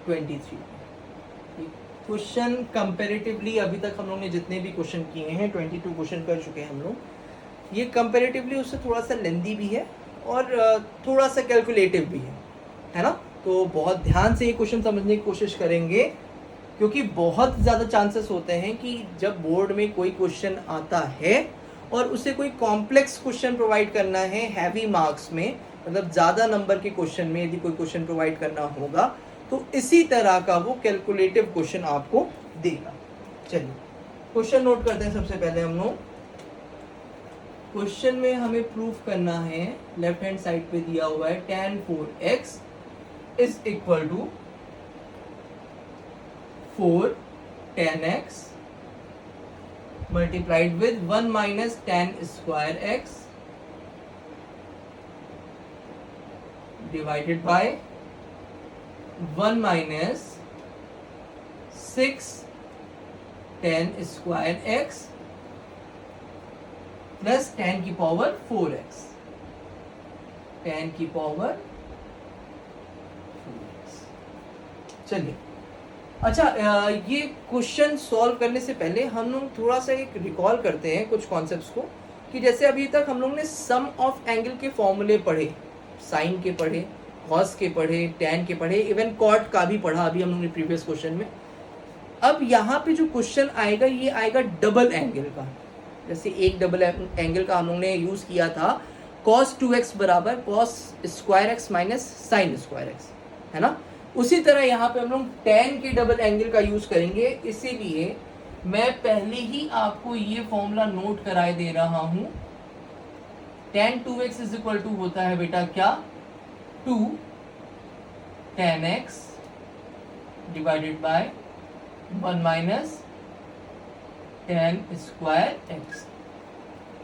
23। Question comparatively अभी तक हम लोग ने जितने भी क्वेश्चन किए हैं 22 क्वेश्चन कर चुके हैं हम लोग। ये कंपैरेटिवली उससे थोड़ा सा लेंदी भी है और थोड़ा सा कैलकुलेटिव भी है ना। तो बहुत ध्यान से ये क्वेश्चन समझने की कोशिश करेंगे, क्योंकि बहुत ज़्यादा चांसेस होते हैं कि जब बोर्ड में कोई क्वेश्चन आता है और उसे कोई कॉम्प्लेक्स क्वेश्चन प्रोवाइड करना है हैवी मार्क्स में, मतलब ज़्यादा नंबर के क्वेश्चन में यदि कोई क्वेश्चन प्रोवाइड करना होगा तो इसी तरह का वो कैलकुलेटिव क्वेश्चन आपको देगा। चलिए क्वेश्चन नोट करते हैं। सबसे पहले हम लोग क्वेश्चन में हमें प्रूफ करना है, लेफ्ट हैंड साइड पे दिया हुआ है tan 4x is equal to 4 tan x multiplied with 1 minus tan square x divided by 1 minus 6 tan square x plus tan की पावर 4x, tan की पावर 4x। चलिए, अच्छा ये क्वेश्चन सॉल्व करने से पहले हम लोग थोड़ा सा एक रिकॉल करते हैं कुछ कॉन्सेप्ट्स को, कि जैसे अभी तक हम लोग ने सम ऑफ एंगल के फॉर्मूले पढ़े, साइन के पढ़े, कॉस के पढ़े, टैन के पढ़े, इवन कॉट का भी पढ़ा अभी हम लोग ने प्रीवियस क्वेश्चन में। अब यहाँ पे जो क्वेश्चन आएगा ये आएगा डबल एंगल का। जैसे एक डबल एंगल का हम लोग ने यूज किया था cos 2x बराबर cos square x minus sign square x, है ना। उसी तरह यहाँ पे हम लोग tan के डबल एंगल का यूज करेंगे, इसीलिए मैं पहले ही आपको ये फॉर्मूला नोट कराए दे रहा हूं। tan 2x is equal to होता है बेटा क्या, 2 tan x divided by 1 minus tan square x।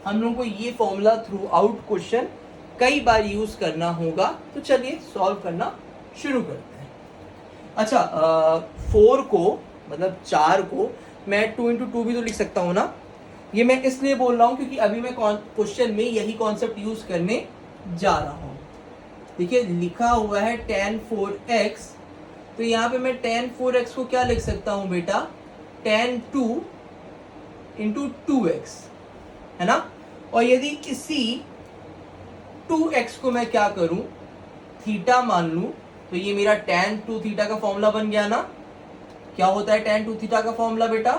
हम लोगों को ये फॉर्मूला थ्रू आउट क्वेश्चन कई बार यूज करना होगा, तो चलिए सॉल्व करना शुरू करते हैं। अच्छा 4 को मतलब 4 को मैं 2 इंटू 2 भी तो लिख सकता हूँ ना। ये मैं इसलिए बोल रहा हूँ क्योंकि अभी मैं क्वेश्चन में यही कॉन्सेप्ट यूज करने जा रहा हूँ। देखिए लिखा हुआ है tan 4x, तो यहाँ पे मैं tan 4x को क्या लिख सकता हूँ बेटा, tan 2 इंटू 2x, है ना। और यदि इसी 2x को मैं क्या करूं, थीटा मान लूं, तो ये मेरा tan 2 थीटा का फॉर्मूला बन गया ना। क्या होता है tan 2 थीटा का फॉर्मूला बेटा,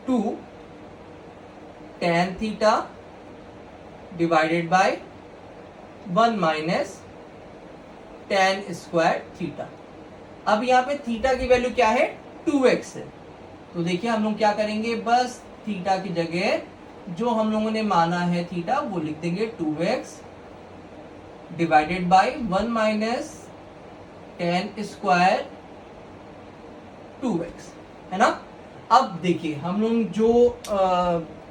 2 tan theta divided by 1 minus tan square theta. अब यहाँ पे थीटा की वैल्यू क्या है, 2x है, तो देखिए हम लोग क्या करेंगे, बस थीटा की जगह जो हम लोगों ने माना है थीटा वो लिख देंगे 2x divided by 1 minus tan square 2x, है ना। अब देखिए हम लोग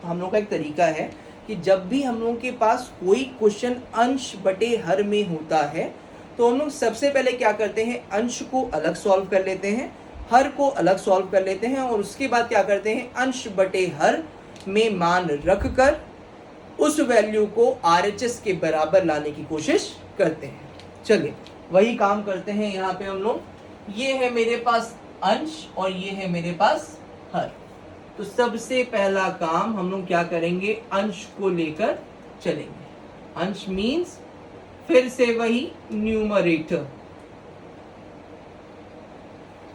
हम लोग का एक तरीका है कि जब भी हम लोगों के पास कोई क्वेश्चन अंश बटे हर में होता है तो हम लोग सबसे पहले क्या करते हैं, अंश को अलग सॉल्व कर लेते हैं, हर को अलग सॉल्व कर लेते हैं, और उसके बाद क्या करते हैं, अंश बटे हर में मान रखकर उस वैल्यू को RHS के बराबर लाने की कोशिश करते हैं। चलिए वही काम करते हैं यहाँ पे हम लोग। ये है मेरे पास अंश और ये है मेरे पास हर, तो सबसे पहला काम हम लोग क्या करेंगे, अंश को लेकर चलेंगे। अंश मीन्स फिर से वही न्यूमरेटर।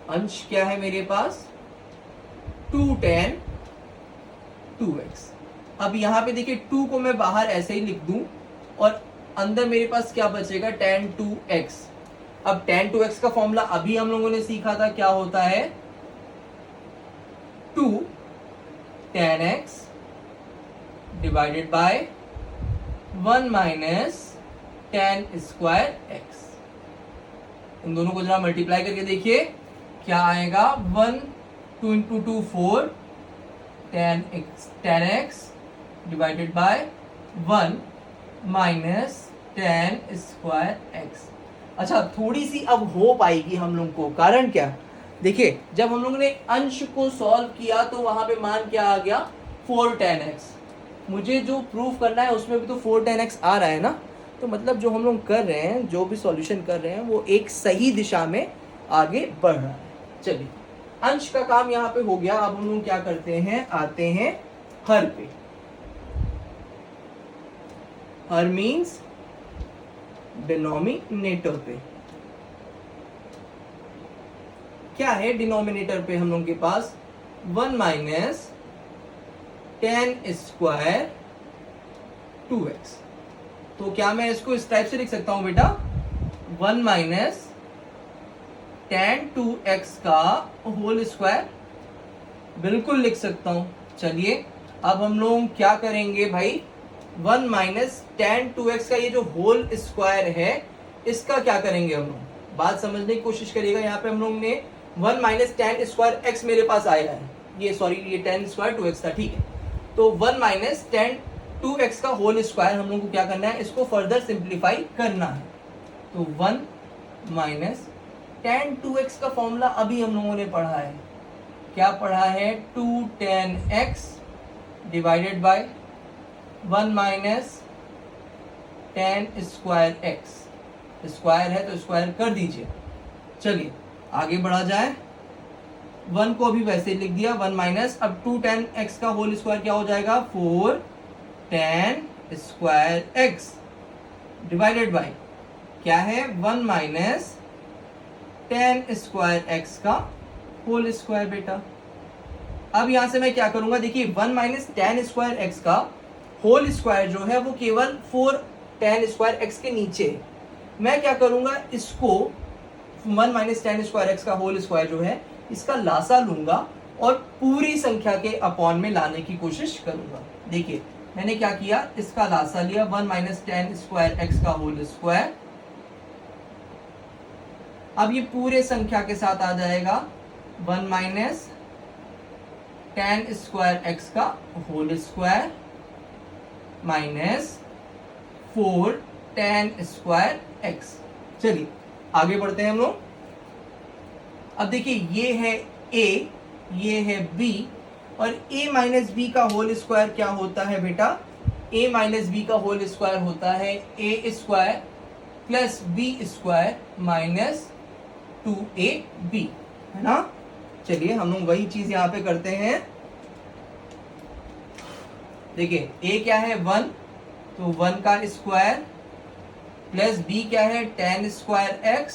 अंश क्या है मेरे पास, 2 tan 2x। अब यहाँ पे देखिए 2 को मैं बाहर ऐसे ही लिख दूं और अंदर मेरे पास क्या बचेगा, tan 2x। अब tan 2x का फॉर्मूला अभी हम लोगों ने सीखा था, क्या होता है, 2 tan x divided by 1 minus tan square x। इन दोनों को जरा मल्टीप्लाई करके देखिए क्या आएगा, 1 2 into 2 4 tan x divided by 1 minus tan square x। अच्छा थोड़ी सी अब हो पाएगी हम लोग को, कारण क्या, देखिए जब हम लोगों ने अंश को सॉल्व किया तो वहां पे मान क्या आ गया, 4 tan x। मुझे जो प्रूफ करना है उसमें भी तो 4 tan x आ रहा है ना, तो मतलब जो हम लोग कर रहे हैं, जो भी सॉल्यूशन कर रहे हैं वो एक सही दिशा में आगे बढ़ रहा है। चलिए अंश का काम यहाँ पे हो गया। अब हम लोग क्या करते हैं, आते हैं हर पे। हर मीन्स डिनोमिनेटर पे। क्या है डिनोमिनेटर पे, हम लोग के पास 1 माइनस tan स्क्वायर 2x। तो क्या मैं इसको इस टाइप से लिख सकता हूं बेटा, 1 माइनस tan 2x का होल स्क्वायर, बिल्कुल लिख सकता हूं। चलिए अब हम लोग क्या करेंगे भाई, 1 माइनस tan 2x का ये जो होल स्क्वायर है इसका क्या करेंगे हम लोग, बात समझने की कोशिश करिएगा। यहाँ पे हम लोग ने 1 माइनस tan स्क्वायर x मेरे पास आया है, ये सॉरी ये tan स्क्वायर 2x था, ठीक है। तो 1 माइनस tan 2x का होल स्क्वायर हम लोग को क्या करना है, इसको फर्दर सिंप्लीफाई करना है। तो 1 माइनस tan 2x का फॉर्मूला अभी हम लोगों ने पढ़ा है, क्या पढ़ा है, 2 tan x divided by 1 minus tan square x, square है तो स्क्वायर कर दीजिए। चलिए आगे बढ़ा जाए, 1 को अभी वैसे लिख दिया, 1 माइनस, अब 2 tan x का होल स्क्वायर क्या हो जाएगा, 4 tan square x divided bye क्या है, 1 माइनस tan स्क्वायर x का होल स्क्वायर बेटा। अब यहां से मैं क्या करूंगा, देखिए 1 माइनस tan स्क्वायर x का होल स्क्वायर जो है वो केवल 4 tan स्क्वायर x के नीचे है। मैं क्या करूंगा, इसको 1 माइनस tan स्क्वायर x का होल स्क्वायर जो है इसका लासा लूंगा और पूरी संख्या के अपॉन में लाने की कोशिश करूंगा। देखिए मैंने क्या किया, इसका लासा लिया 1 माइनस tan स्क्वायर x का होल स्क्वायर, अब ये पूरे संख्या के साथ आ जाएगा 1 माइनस tan स्क्वायर x का whole square minus 4 tan square x। चलिए आगे बढ़ते हैं हम लोग। अब देखिए ये है a, ये है b, और a माइनस बी का होल स्क्वायर क्या होता है बेटा, a माइनस बी का होल स्क्वायर होता है a square plus B square minus 2ab, है ना। चलिए हम लोग वही चीज यहाँ पे करते हैं। देखिए a क्या है 1, तो 1 का स्क्वायर प्लस b क्या है tan स्क्वायर x,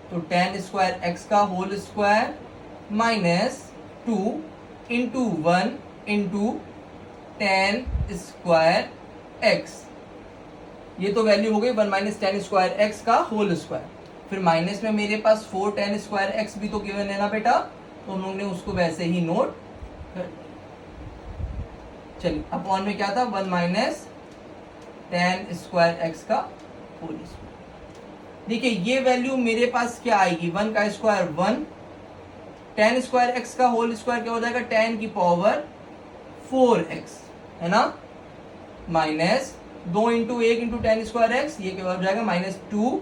तो tan स्क्वायर x का whole square minus 2 into 1 into tan square x। ये तो वैल्यू हो गई 1 माइनस tan स्क्वायर x का होल स्क्वायर। फिर माइनस में मेरे पास 4 tan स्क्वायर x भी तो गिवन है ना बेटा, तो हम लोग ने उसको वैसे ही नोट कर। चलिए अपॉन में क्या था, 1 माइनस tan स्क्वायर x का होल स्क्वायर। देखिए ये वैल्यू मेरे पास क्या आएगी, 1 का स्क्वायर 1, tan स्क्वायर x का होल स्क्वायर क्या हो जाएगा, tan की पावर 4x, है ना, minus 2 into 1 into tan square x, ये क्या हो जाएगा माइनस 2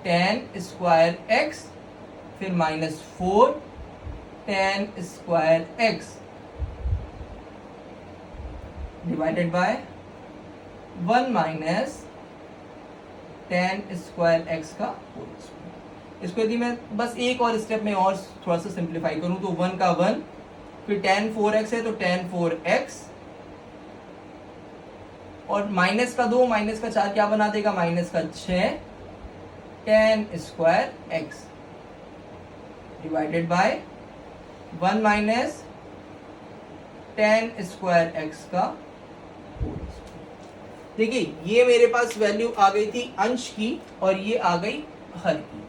tan स्क्वायर x, फिर minus 4 tan square x divided by 1 minus tan square x का होल स्क्वायर। इसको यदि मैं बस एक और स्टेप में और थोड़ा सा सिंप्लीफाई करूं तो 1 का 1, फिर tan 4x है तो tan 4x, और माइनस का 2 माइनस का 4 क्या बना देगा, माइनस का 6 tan square x divided by 1 minus tan square x का होल स्क्वायर। देखिए ये मेरे पास वैल्यू आ गई थी अंश की और ये आ गई हर की।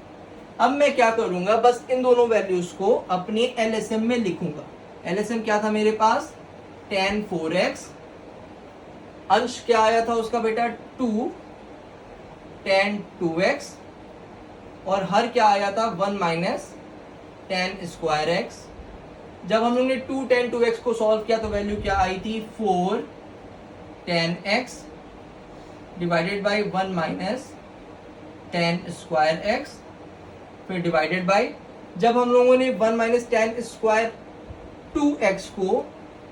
अब मैं क्या करूंगा, बस इन दोनों वैल्यूज को अपने एलएसएम में लिखूंगा। एलएसएम क्या था मेरे पास, tan 4x, अंश क्या आया था उसका बेटा 2 tan 2x, और हर क्या आया था 1 माइनस tan स्क्वायर x। जब हम लोग ने 2 tan 2x को सॉल्व किया तो वैल्यू क्या आई थी, 4 tan x divided by 1 minus tan square x, फिर डिवाइडेड बाय, जब हम लोगों ने 1 माइनस tan स्क्वायर 2x को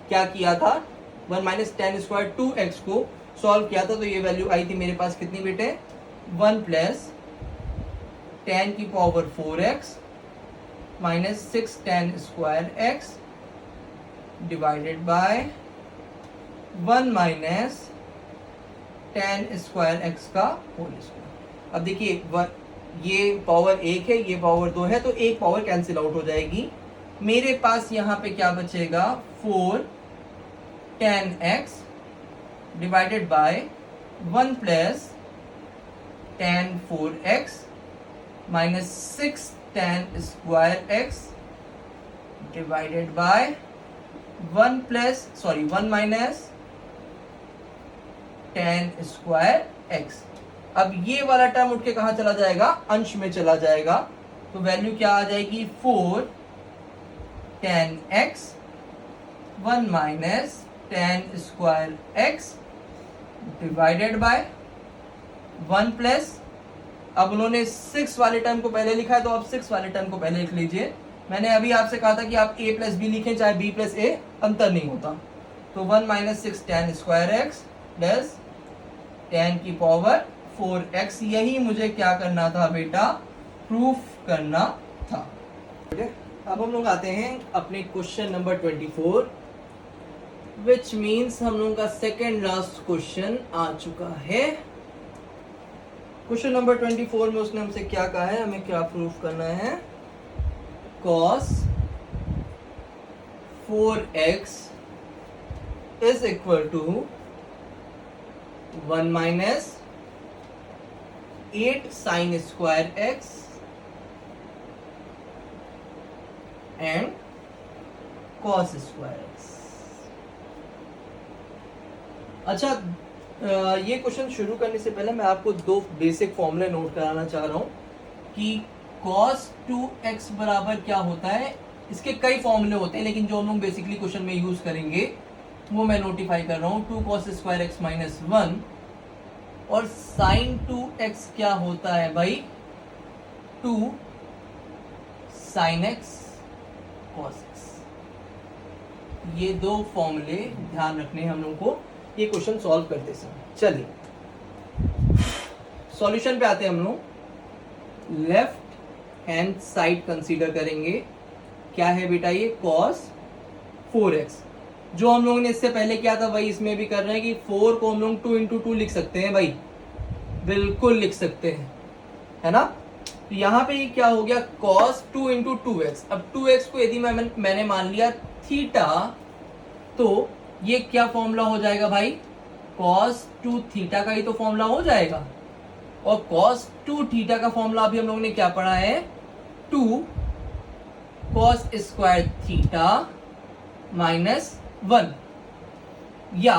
क्या किया था, 1 माइनस tan स्क्वायर 2x को सॉल्व किया था तो ये वैल्यू आई थी मेरे पास कितनी बेटे, 1 प्लस tan की power 4x minus 6 tan square x divided by 1 minus tan square x का होल स्क्वायर। अब देखिए ये पावर 1 है, ये पावर 2 है, तो एक पावर कैंसिल आउट हो जाएगी। मेरे पास यहाँ पे क्या बचेगा, 4 tan x divided by 1 plus tan 4x minus 6 tan square x divided by 1 minus tan square x। अब ये वाला टर्म उठ के कहाँ चला जाएगा, अंश में चला जाएगा, तो वैल्यू क्या आ जाएगी, 4 tan x 1 minus tan square x divided by 1 plus, अब उन्होंने 6 वाले टर्म को पहले लिखा है तो आप 6 वाले टर्म को पहले लिख लीजिए। मैंने अभी आपसे कहा था कि आप a प्लस बी लिखें चाहे b प्लस ए, अंतर नहीं होता। तो 1 minus 6 tan square x plus tan की पावर 4x, यही मुझे क्या करना था बेटा, प्रूफ करना था। अब हम लोग आते हैं अपने क्वेश्चन नंबर 24, विच मीन्स हम लोगों का सेकेंड लास्ट क्वेश्चन आ चुका है। क्वेश्चन नंबर 24 में उसने हमसे क्या कहा है, हमें क्या प्रूफ करना है, cos 4x is equal to 1 minus 8 sin square x and cos square x। अच्छा, ये क्वेश्चन शुरू करने से पहले मैं आपको दो बेसिक फॉर्मूले नोट कराना चाह रहा हूँ कि cos 2x बराबर क्या होता है। इसके कई फॉर्मूले होते हैं लेकिन जो हम लोग बेसिकली क्वेश्चन में यूज करेंगे वो मैं नोटिफाई कर रहा हूँ। 2 cos स्क्वायर एक्स माइनस 1 और sin 2x क्या होता है भाई, 2 sin x cos x। ये दो फॉर्मूले ध्यान रखने हैं हम लोग को ये क्वेश्चन सॉल्व करते समय। चलिए सॉल्यूशन पे आते हैं हम लोग। लेफ्ट हैंड साइड कंसीडर करेंगे। क्या है बेटा ये, cos 4x। जो हम लोगों ने इससे पहले किया था वही इसमें भी कर रहे हैं कि 4 को हम लोग 2 इंटू 2 लिख सकते हैं भाई, बिल्कुल लिख सकते हैं, है ना। तो यहाँ पे ये क्या हो गया, cos 2 इंटू 2x। अब 2x को यदि मैंने मान लिया थीटा, तो ये क्या फॉर्मूला हो जाएगा भाई, cos 2 थीटा का ही तो फॉर्मूला हो जाएगा। और cos 2 थीटा का फॉर्मूला अभी हम लोगों ने क्या पढ़ा है, 2 cos स्क्वायर थीटा माइनस 1। या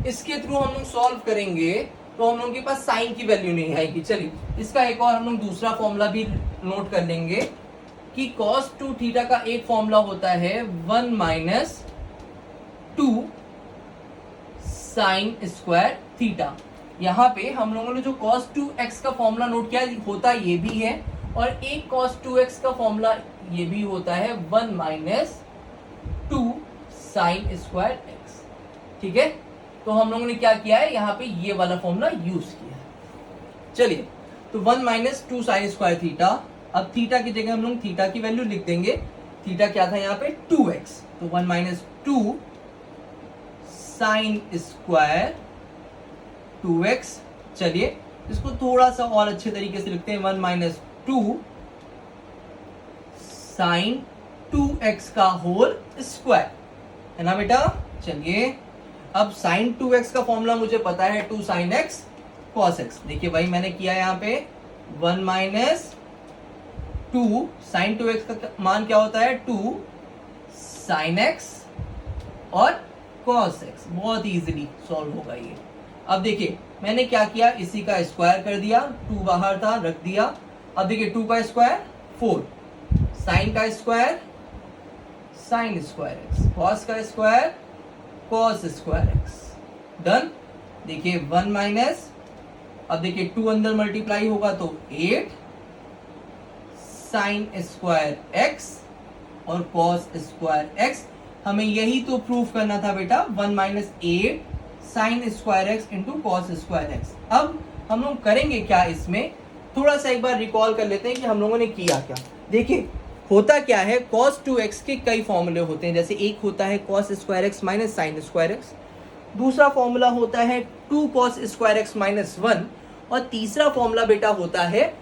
इसके थ्रू हम लोग सॉल्व करेंगे तो हम लोगों के पास साइन की वैल्यू नहीं आएगी। चलिए इसका एक और हम लोग दूसरा फॉर्मूला भी नोट कर लेंगे कि cos 2 थीटा का एक फॉर्मूला होता है 1 माइनस 2 साइन स्क्वायर थीटा। यहाँ पे हम लोगों ने जो cos 2x का फॉर्मूला नोट किया होता ये भी है, और एक cos 2x का फॉर्मूला ये भी होता है 1 माइनस 2 साइन स्क्वायर एक्स। ठीक है, तो हम लोगों ने क्या किया है, यहाँ पे ये वाला फॉर्मूला यूज किया है। चलिए तो 1 माइनस 2 साइन स्क्वायर थीटा। अब थीटा की जगह हम लोग थीटा की वैल्यू लिख देंगे। थीटा क्या था यहाँ पे, 2x। तो 1 माइनस 2 साइन स्क्वायर 2x। चलिए इसको थोड़ा सा और अच्छे तरीके से लिखते हैं, 1 माइनस 2 साइन 2x का होल स्क्वायर, है ना बेटा। चलिए अब साइन 2x का फॉर्मूला मुझे पता है 2 साइन x cos x। देखिए भाई मैंने किया यहाँ पे 1 माइनस 2 साइन 2x का मान क्या होता है, 2 साइन x और cos x। बहुत इजीली सॉल्व होगा ये। अब देखिए मैंने क्या किया, इसी का स्क्वायर कर दिया, 2 बाहर था रख दिया। अब देखिए 2 का स्क्वायर 4, साइन का square sine square x, cos का square cos square x. Done. देखिए 1 माइनस, अब देखिए 2 अंदर मल्टीप्लाई होगा तो 8 साइन स्क्वायर एक्स और cos स्क्वायर एक्स। हमें यही तो प्रूफ करना था बेटा, 1 minus 8 sign square x into cos square x. अब हम लोग करेंगे क्या, इसमें थोड़ा सा एक बार रिकॉल कर लेते हैं कि हम लोगों ने किया क्या। देखिए होता क्या है, cos 2x के कई फॉर्मूले होते हैं। जैसे एक होता है cos square x minus sign square x, दूसरा फॉर्मूला होता है 2 cos स्क्वायर एक्स माइनस 1, और तीसरा फॉर्मूला बेटा होता है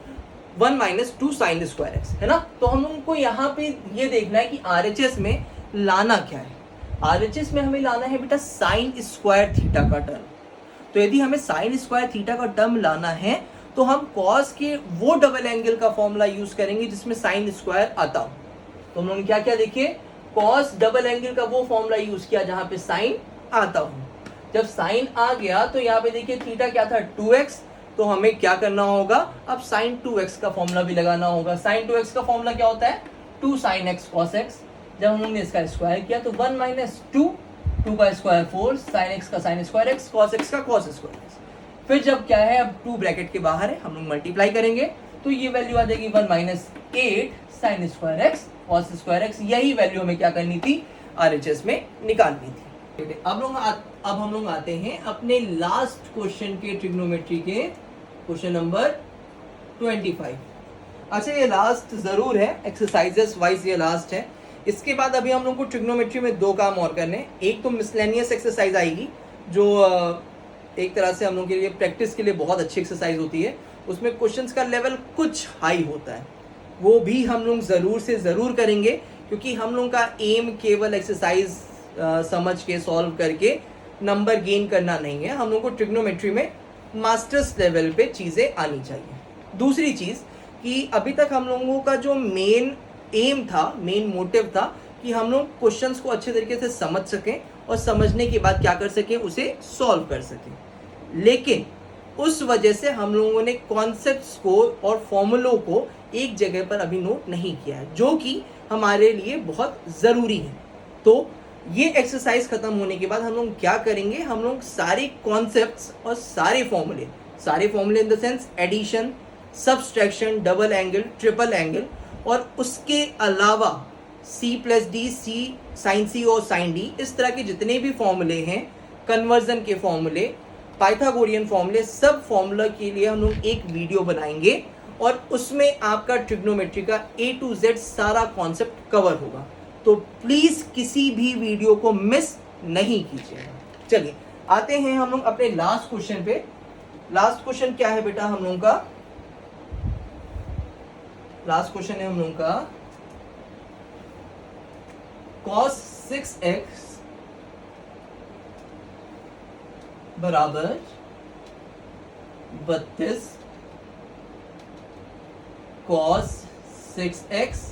1 माइनस 2 साइन स्क्वायर एक्स, है ना। तो हम लोगों को यहाँ पे ये देखना है कि RHS में लाना क्या है। RHS में हमें लाना है बेटा साइन स्क्वायर थीटा का टर्म। तो यदि हमें साइन स्क्वायर थीटा का टर्म लाना है तो हम cos के वो डबल एंगल का फॉर्मूला यूज करेंगे जिसमें साइन स्क्वायर आता हो। तो हम लोगों ने क्या क्या देखिए, cos डबल एंगल का वो फॉर्मूला यूज किया जहां पे साइन आता हो। जब साइन आ गया तो यहाँ पे देखिए थीटा क्या था 2x, तो हमें क्या करना होगा, अब साइन 2x का फॉर्मूला भी लगाना होगा। साइन 2x का फॉर्मूला क्या होता है, 2 साइन एक्स कॉस एक्स। जब हमने इसका स्क्वायर किया तो 1 माइनस 2 का स्क्वायर 4 साइन एक्स का sign square x, cos x का कॉस स्क्वायर एक्स। फिर जब क्या है, अब 2 ब्रैकेट के बाहर है, हम लोग मल्टीप्लाई करेंगे तो ये वैल्यू आ जाएगी 1 minus 8 sign square x cos square x. यही वैल्यू हमें क्या करनी थी, आरएचएस में निकालनी थी। अब हम लोग आते हैं अपने लास्ट क्वेश्चन के ट्रिग्नोमेट्री के, क्वेश्चन नंबर 25। अच्छा ये लास्ट जरूर है, एक्सरसाइजेस वाइज ये लास्ट है। इसके बाद अभी हम लोग को ट्रिग्नोमेट्री में 2 काम और करने हैं। एक तो मिसलेनियस एक्सरसाइज आएगी जो एक तरह से हम लोग के लिए प्रैक्टिस के लिए बहुत अच्छी एक्सरसाइज होती है, उसमें क्वेश्चंस का लेवल कुछ हाई होता है, वो भी हम लोग ज़रूर से ज़रूर करेंगे, क्योंकि हम लोग का एम केवल एक्सरसाइज समझ के सॉल्व करके नंबर गेन करना नहीं है, हम लोग को ट्रिग्नोमेट्री में मास्टर्स लेवल पे चीज़ें आनी चाहिए। दूसरी चीज़ कि अभी तक हम लोगों का जो मेन एम था, मेन मोटिव था कि हम लोग क्वेश्चंस को अच्छे तरीके से समझ सकें और समझने के बाद क्या कर सकें, उसे सॉल्व कर सकें। लेकिन उस वजह से हम लोगों ने कॉन्सेप्ट्स को और फॉर्मूलों को एक जगह पर अभी नोट नहीं किया है, जो कि हमारे लिए बहुत ज़रूरी है। तो ये एक्सरसाइज खत्म होने के बाद हम लोग क्या करेंगे, हम लोग सारे कॉन्सेप्ट्स और सारे फॉर्मूले in the sense addition, subtraction, double angle, triple angle, और उसके अलावा C plus D, C sine C और साइन डी, इस तरह के जितने भी फॉर्मूले हैं, कन्वर्जन के फॉर्मूले, पाइथागोरियन फॉर्मूले, सब फॉर्मूला के लिए हम लोग एक वीडियो बनाएंगे और उसमें आपका ट्रिग्नोमेट्री का A to Z सारा कॉन्सेप्ट कवर होगा। तो प्लीज किसी भी वीडियो को मिस नहीं कीजिएगा। चलिए आते हैं हम लोग अपने लास्ट क्वेश्चन पे। लास्ट क्वेश्चन क्या है बेटा हम लोगों का, लास्ट क्वेश्चन है हम लोगों का cos 6x बराबर 32 cos 6x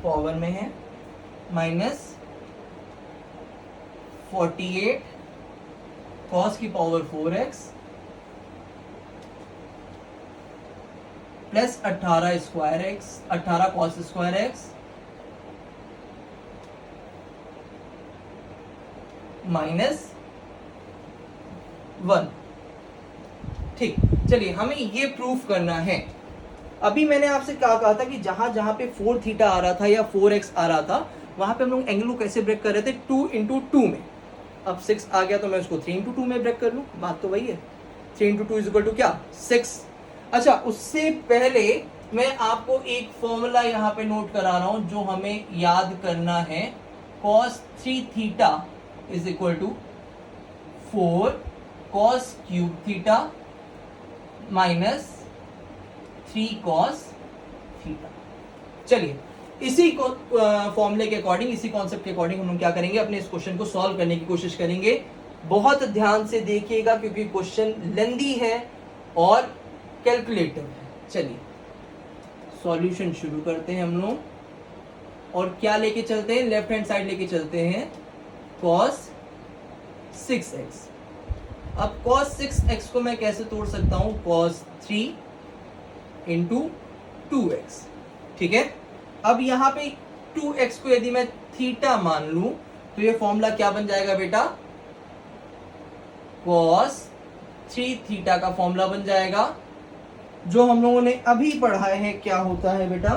पावर में है माइनस 48 cos की power 4x plus 18 square x, 18 cos square x minus 1। ठीक, चलिए हमें ये प्रूफ करना है। अभी मैंने आपसे क्या कहा था कि जहां जहां पे 4 थीटा आ रहा था या 4x आ रहा था, वहां पे हम लोग एंगल को कैसे ब्रेक कर रहे थे, 2 into 2 में। अब 6 आ गया तो मैं उसको 3 into 2 में ब्रेक कर लूं, बात तो वही है। 3 into 2 इज इक्वल टू क्या, 6। अच्छा उससे पहले मैं आपको एक फॉर्मूला यहाँ पे नोट करा रहा हूं जो हमें याद करना है। cos 3 theta is equal to 4 cos cube theta minus 3 cos theta. चलिए इसी को फॉर्मूले के अकॉर्डिंग, इसी कॉन्सेप्ट के अकॉर्डिंग हम लोग क्या करेंगे, अपने इस क्वेश्चन को सॉल्व करने की कोशिश करेंगे। बहुत ध्यान से देखिएगा क्योंकि क्वेश्चन लेंदी है और कैलकुलेटिव है। चलिए सॉल्यूशन शुरू करते हैं हम लोग, और क्या लेके चलते हैं, लेफ्ट हैंड साइड लेके चलते हैं cos 6x। अब cos 6x को मैं कैसे तोड़ सकता हूं, cos 3 into 2x। ठीक है, अब यहां पे 2x को यदि मैं थीटा मान लूं तो ये फॉर्मूला क्या बन जाएगा बेटा, cos 3 थीटा का फॉर्मूला बन जाएगा, जो हम लोगों ने अभी पढ़ा है। क्या होता है बेटा,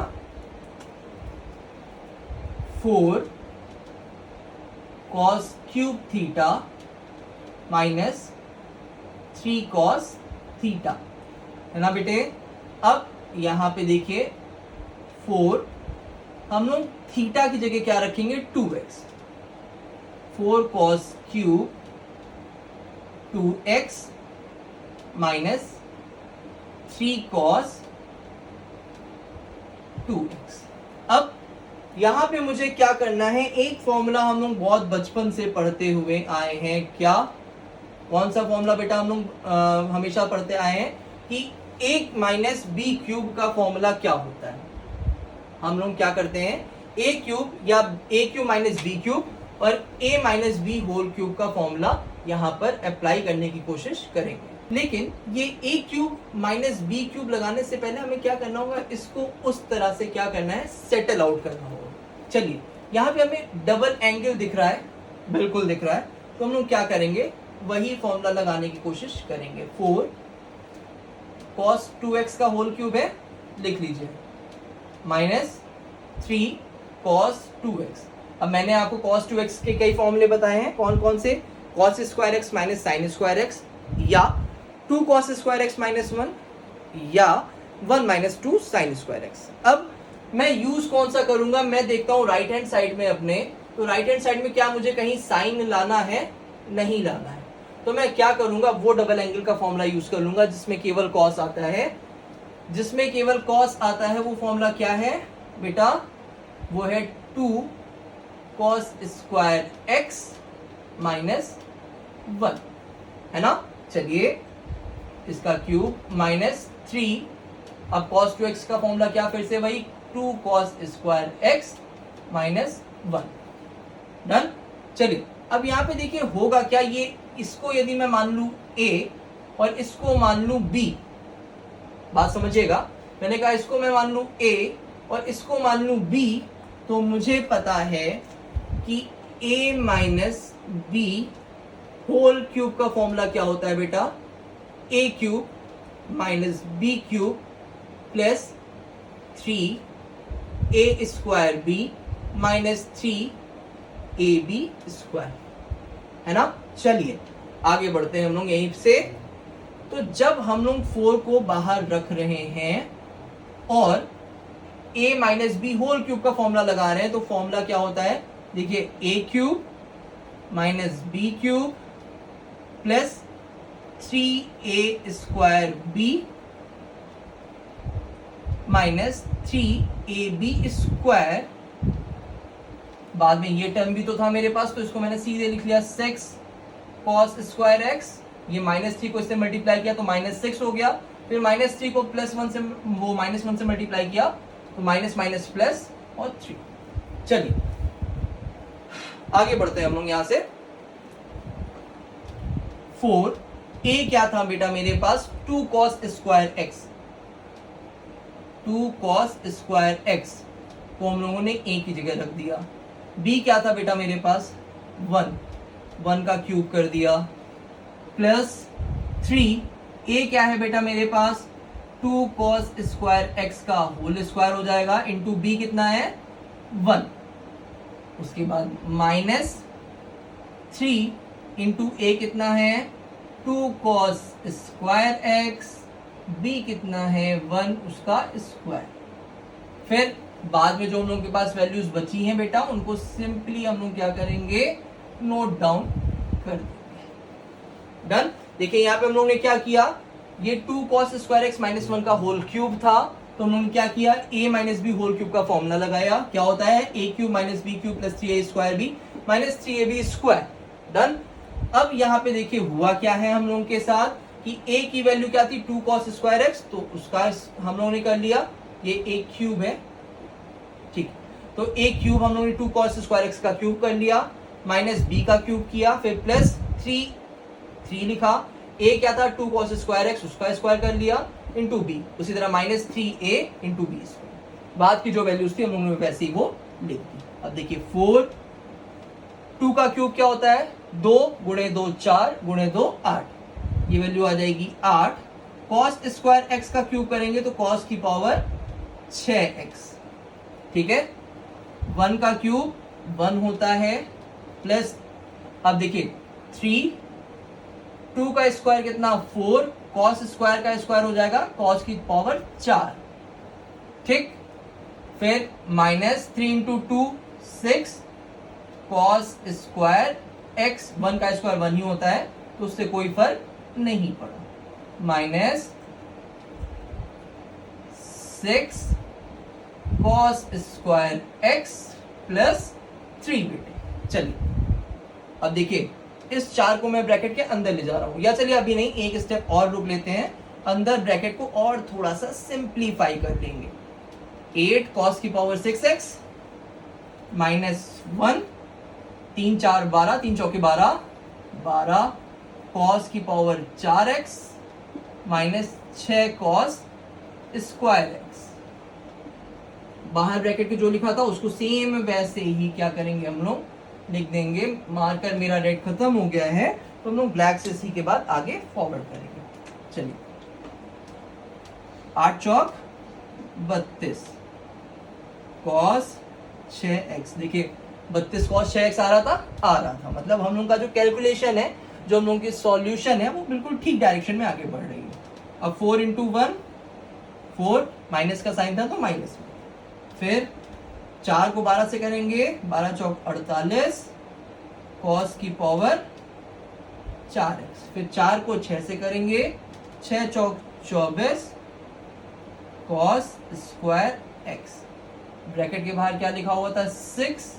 4 cos cube theta minus 3 cos theta, है ना बेटे। अब यहां पे देखिए 4 हम लोग थीटा की जगह क्या रखेंगे, 2x। 4 cos cube 2x minus 3 cos 2x। अब यहां पे मुझे क्या करना है, एक फॉर्मूला हम लोग बहुत बचपन से पढ़ते हुए आए हैं। क्या, कौन सा फॉर्मूला बेटा हम लोग हमेशा पढ़ते आए हैं कि a माइनस बी क्यूब का फॉर्मूला क्या होता है। हम लोग क्या करते हैं, a क्यूब या a cube minus B cube और a minus B whole cube का फॉर्मूला यहां पर अप्लाई करने की कोशिश करेंगे। लेकिन ये a cube minus B cube लगाने से पहले हमें क्या करना होगा, इसको उस तरह से क्या करना है, सेटल आउट करना होगा। चलिए यहाँ पे हमें डबल एंगल दिख रहा है, बिल्कुल दिख रहा है, तो हम लोग क्या करेंगे, वही फॉर्मूला लगाने की कोशिश करेंगे। 4 cos 2x का होल क्यूब है, लिख लीजिए, माइनस 3 cos 2x। अब मैंने आपको cos 2x के कई फॉर्मूले बताए हैं, कौन कौन से, cos square x minus sign square x, या 2 cos स्क्वायर एक्स माइनस 1, या 1 माइनस 2 साइन स्क्वायर एक्स। अब मैं यूज कौन सा करूंगा, मैं देखता हूँ राइट हैंड साइड में अपने, तो राइट हैंड साइड में क्या मुझे कहीं साइन लाना है, नहीं लाना है, तो मैं क्या करूंगा, वो डबल एंगल का फॉर्मूला यूज कर लूंगा जिसमें केवल कॉस आता है। जिसमें केवल कॉस आता है वो फॉर्मूला क्या है बेटा, वो है 2 cos स्क्वायर एक्स माइनस 1, है ना। चलिए इसका क्यूब माइनस 3, अब cos 2x का फॉर्मूला क्या, फिर से वही 2 cos square x minus 1, done. चलिए अब यहाँ पे देखिए होगा क्या, ये इसको यदि मैं मान लूं a और इसको मान लूं b, बात समझिएगा, मैंने कहा इसको मैं मान लूं a और इसको मान लूं b, तो मुझे पता है कि a minus b whole cube का फॉर्मूला क्या होता है बेटा, a cube minus b cube plus 3a square b minus 3ab square, है ना। चलिए आगे बढ़ते हैं हम लोग यहीं से। तो जब हम लोग 4 को बाहर रख रहे हैं और a minus B whole cube का फॉर्मूला लगा रहे हैं, तो फॉर्मूला क्या होता है, देखिए a cube minus B cube plus 3a square b minus 3ab square, बाद में ये टर्म भी तो था मेरे पास, तो इसको मैंने सीधे लिख लिया 6 cos स्क्वायर एक्स, ये -3 को इससे मल्टीप्लाई किया तो -6 हो गया, फिर -3 को +1 से, वो -1 से मल्टीप्लाई किया तो माइनस माइनस प्लस और 3। चलिए आगे बढ़ते हैं हम लोग यहां से। 4 a क्या था बेटा मेरे पास, 2 cos square x, 2 cos square x को हम लोगों ने a की जगह रख दिया। b क्या था बेटा मेरे पास, 1 का क्यूब कर दिया, प्लस 3 a क्या है बेटा मेरे पास, 2 cos स्क्वायर एक्स का होल स्क्वायर हो जाएगा, इंटू b कितना है 1, उसके बाद माइनस 3 इंटू a कितना है 2 cos स्क्वायर एक्स, b कितना है 1 उसका स्क्वायर। फिर बाद में जो हम लोगों के पास वैल्यूज बची हैं बेटा, उनको सिंपली हम लोग क्या करेंगे, नोट डाउन कर देंगे। डन। देखिए यहाँ पे हम लोगों ने क्या किया, ये 2 cos स्क्वायर एक्स माइनस 1 का होल क्यूब था, तो हम लोगों ने क्या किया, a minus B whole cube का फॉर्मूला लगाया, क्या होता है a cube minus B cube plus 3a square B minus 3ab square. Done. अब यहाँ पे देखिए हुआ क्या है हम लोगों के साथ कि a की वैल्यू क्या थी, 2 cos स्क्वायर एक्स, तो उसका हम लोगों ने कर लिया, ये a क्यूब है, ठीक, तो a क्यूब हम लोगों ने 2 cos स्क्वायर एक्स का क्यूब कर लिया, माइनस b का क्यूब किया, फिर प्लस 3 लिखा, a क्या था 2 cos स्क्वायर एक्स, उसका स्क्वायर कर लिया, इंटू b, उसी तरह minus 3a into B square, बाद की जो वैल्यूज थी हम लोगों ने वैसे ही वो लिख दी। अब देखिए 4, 2 का क्यूब क्या होता है, 2 गुणे 2 4 गुणे 2 8, ये वैल्यू आ जाएगी 8। cos स्क्वायर एक्स का क्यूब करेंगे तो cos की पावर 6x, ठीक है, 1 का क्यूब 1 होता है, प्लस अब देखिए 3, 2 का स्क्वायर कितना 4, cos स्क्वायर का स्क्वायर हो जाएगा cos की पावर 4, ठीक, फिर minus 3 into 2 6 cos square x, 1 का स्क्वायर 1 ही होता है तो उससे कोई फर्क नहीं पड़ा, minus 6 cos square x plus 3 बेटे। चलिए अब देखिए इस 4 को मैं ब्रैकेट के अंदर ले जा रहा हूं, या चलिए अभी नहीं, एक स्टेप और रुक लेते हैं, अंदर ब्रैकेट को और थोड़ा सा सिंप्लीफाई कर लेंगे। 8 cos की पावर 6x माइनस 1, 3 4 12, 3 चौके 12, 12 cos की power 4x minus 6 cos square x, बाहर ब्रैकेट के जो लिखा था उसको सेम वैसे ही क्या करेंगे हम लोग लिख देंगे, मार्कर मेरा रेड खत्म हो गया है तो हम लोग ब्लैक से सी के बाद आगे फॉरवर्ड करेंगे। चलिए 8 चौक 32 कॉस 6x। देखिए 32 कॉस 6x आ रहा था, मतलब हम लोग का जो कैलकुलेशन है, जो हम लोग की सॉल्यूशन है, वो बिल्कुल ठीक डायरेक्शन में आगे बढ़ रही है। अब 4 इंटू 1 4, माइनस का साइन था तो माइनस में, फिर 4 को 12 से करेंगे, 12 चौक 48 कॉस की पावर 4x, फिर 4 को 6 से करेंगे, 6 चौक 24 कॉस स्क्वायर x। ब्रैकेट के बाहर क्या लिखा हुआ था, 6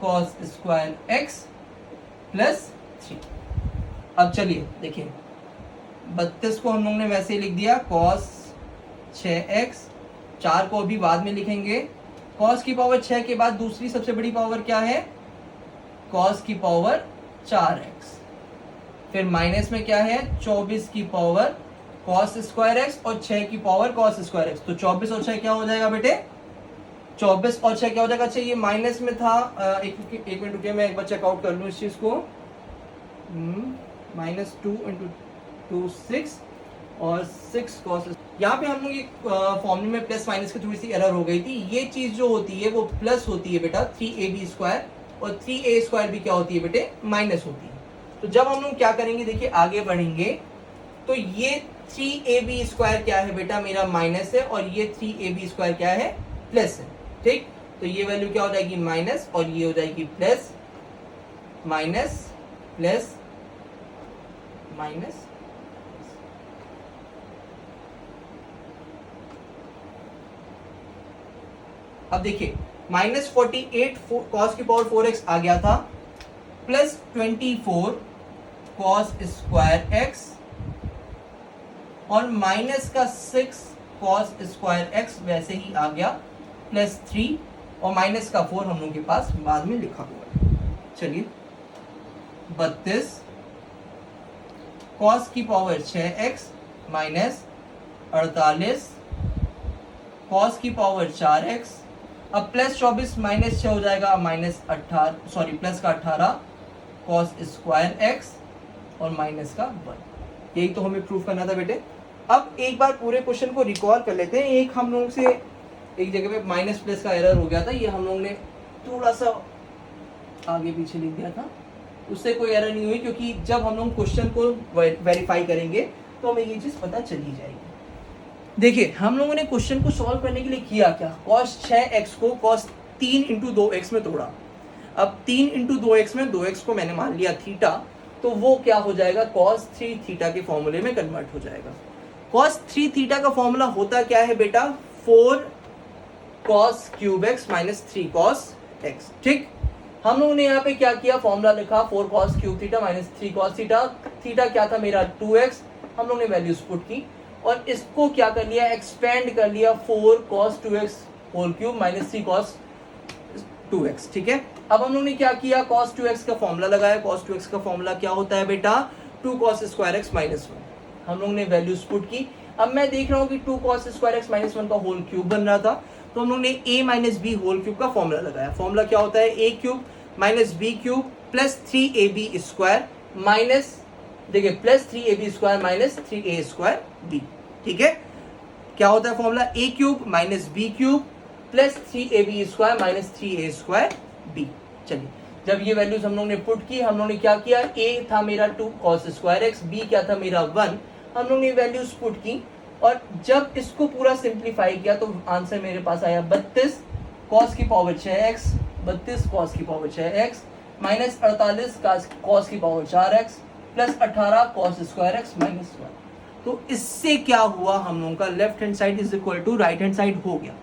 कॉस स्क्वायर x प्लस 3। अब चलिए देखिए 32 को हम लोग ने वैसे ही लिख दिया कॉस 6x, 4 को अभी बाद में लिखेंगे। कॉस की पावर 6 के बाद दूसरी सबसे बड़ी पावर क्या है, कॉस की पावर 4x, फिर माइनस में क्या है 24 की पावर कॉस स्क्वायर x और 6 की पावर कॉस स्क्वायर x। तो 24 और 6 क्या हो जाएगा बेटे, 24 और 6 क्या हो जाएगा। अच्छा ये माइनस में था, एक मिनट रुकिए, मैं एक बार चेकआउट कर लूँ इस चीज को। -2 इंटू 2 6 और 6 कॉस। यहाँ पे हम लोग एक फॉर्मूले में प्लस माइनस की थोड़ी सी एरर हो गई थी। ये चीज जो होती है वो प्लस होती है बेटा 3ab स्क्वायर, और 3a स्क्वायर भी क्या होती है बेटे, माइनस होती है। तो जब हम लोग क्या करेंगे, देखिए आगे बढ़ेंगे, तो ये 3ab स्क्वायर क्या है बेटा, मेरा माइनस है, और ये 3ab स्क्वायर क्या है, प्लस है। ठीक, तो ये वैल्यू क्या हो जाएगी, माइनस, और ये हो जाएगी प्लस, माइनस प्लस माइनस। अब देखिए -48 कॉस की पावर 4x आ गया था, प्लस 24 कॉस स्क्वायर x, और माइनस का 6 कॉस स्क्वायर x वैसे ही आ गया, प्लस 3, और माइनस का 4 हम लोग के पास बाद में लिखा हुआ है। चलिए 32 कॉस की पावर 6x माइनस 48 कॉस की पावर 4x। अब प्लस 24 माइनस 6 हो जाएगा -18, सॉरी प्लस का 18 कॉस स्क्वायर x और माइनस का 1। यही तो हमें प्रूफ करना था बेटे। अब एक बार पूरे क्वेश्चन को रिकॉल कर लेते हैं। एक हम लोग से एक जगह पे माइनस प्लस का एरर हो गया था, ये हम लोग ने थोड़ा सा आगे पीछे लिख दिया था, उससे कोई एरर नहीं हुई, क्योंकि जब हम लोग क्वेश्चन को वेरीफाई करेंगे तो हमें ये चीज पता चली जाएगी। देखिए हम लोगों ने क्वेश्चन को सॉल्व करने के लिए किया क्या, कॉस 6x को कॉस 3 इंटू 2x में तोड़ा। अब 3 इंटू 2x में 2x को मैंने मान लिया थीटा, तो वो क्या हो जाएगा, कॉस 3 थीटा के फॉर्मूले में कन्वर्ट हो जाएगा। कॉस 3 थीटा का फॉर्मूला होता क्या है बेटा, 4 cos cube x minus 3 cos x। ठीक, हम लोगों ने यहाँ पे क्या किया, फॉर्मूला लिखा 4 cos cube theta minus 3 cos theta. Theta क्या था मेरा 2x, हम लोग ने वैल्यूज पुट की, और इसको क्या कर लिया, एक्सपेंड कर लिया 4 cos 2x whole cube minus 3 cos 2x। ठीक है, अब हम लोग ने क्या किया, cos 2x का फॉर्मूला लगाया। cos 2x का फॉर्मूला क्या होता है बेटा, 2 cos स्क्वायर x माइनस 1। हम लोग ने वैल्यूज पुट की। अब मैं देख रहा हूँ कि 2 cos स्क्वायर x माइनस 1 का होल क्यूब बन रहा था, तो हम लोग ने a minus B whole cube का फॉर्मूला लगाया। फॉर्मूला क्या होता है, a cube minus B cube plus 3ab square minus, देखिए plus 3ab square minus 3a square b। ठीक है, क्या होता है formula, a cube minus B cube plus 3ab square minus 3a square b। चलिए जब ये वैल्यूज हम लोग ने पुट की, हम लोग ने क्या किया, a था मेरा 2 cos स्क्वायर x, b क्या था मेरा 1, हम लोग ने वैल्यूज पुट की, और जब इसको पूरा सिंप्लीफाई किया तो आंसर मेरे पास आया 32 cos की पावर 6x, 32 cos की पावर 6x माइनस 48 cos की power 4x plus 18 cos square x minus 1। तो इससे क्या हुआ, हम लोगों का left hand side is equal to right hand side हो गया।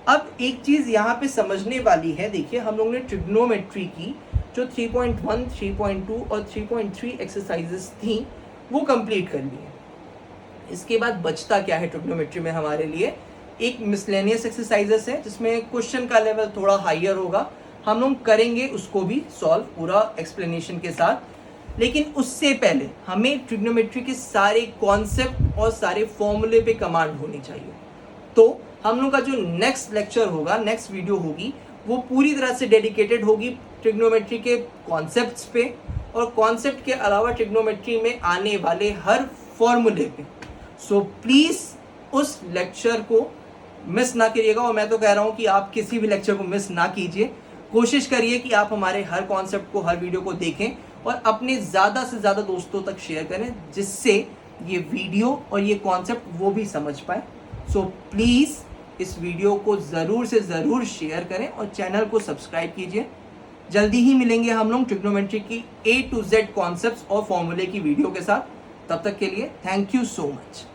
अब एक चीज यहाँ पे समझने वाली है, देखिए हम लोग ने ट्रिग्नोमेट्री की जो 3.1, 3.2 और 3.3 एक्सरसाइजेस थी वो कंप्लीट कर ली है। इसके बाद बचता क्या है ट्रिग्नोमेट्री में हमारे लिए, एक मिसलेनियस एक्सरसाइजेस है जिसमें क्वेश्चन का लेवल थोड़ा हाइयर होगा, हम लोग करेंगे उसको भी सॉल्व पूरा एक्सप्लेनेशन के साथ। लेकिन उससे पहले हमें ट्रिग्नोमेट्री के सारे कॉन्सेप्ट और सारे फॉर्मूले पे कमांड होनी चाहिए। तो हम लोग का जो नेक्स्ट लेक्चर होगा, नेक्स्ट वीडियो होगी, वो पूरी तरह से डेडिकेटेड होगी ट्रिग्नोमेट्री के कॉन्सेप्ट्स पे और कॉन्सेप्ट के अलावा ट्रिग्नोमेट्री में आने वाले हर फॉर्मूले पे। सो प्लीज़ उस लेक्चर को मिस ना करिएगा, और मैं तो कह रहा हूँ कि आप किसी भी लेक्चर को मिस ना कीजिए। कोशिश करिए कि आप हमारे हर कॉन्सेप्ट को, हर वीडियो को देखें और अपने ज़्यादा से ज़्यादा दोस्तों तक शेयर करें, जिससे ये वीडियो और ये कॉन्सेप्ट वो भी समझ पाए। सो प्लीज़ इस वीडियो को ज़रूर से ज़रूर शेयर करें और चैनल को सब्सक्राइब कीजिए। जल्दी ही मिलेंगे हम लोग ट्रिग्नोमेट्री की A to Z कॉन्सेप्ट्स और फॉर्मूले की वीडियो के साथ। तब तक के लिए थैंक यू सो मच।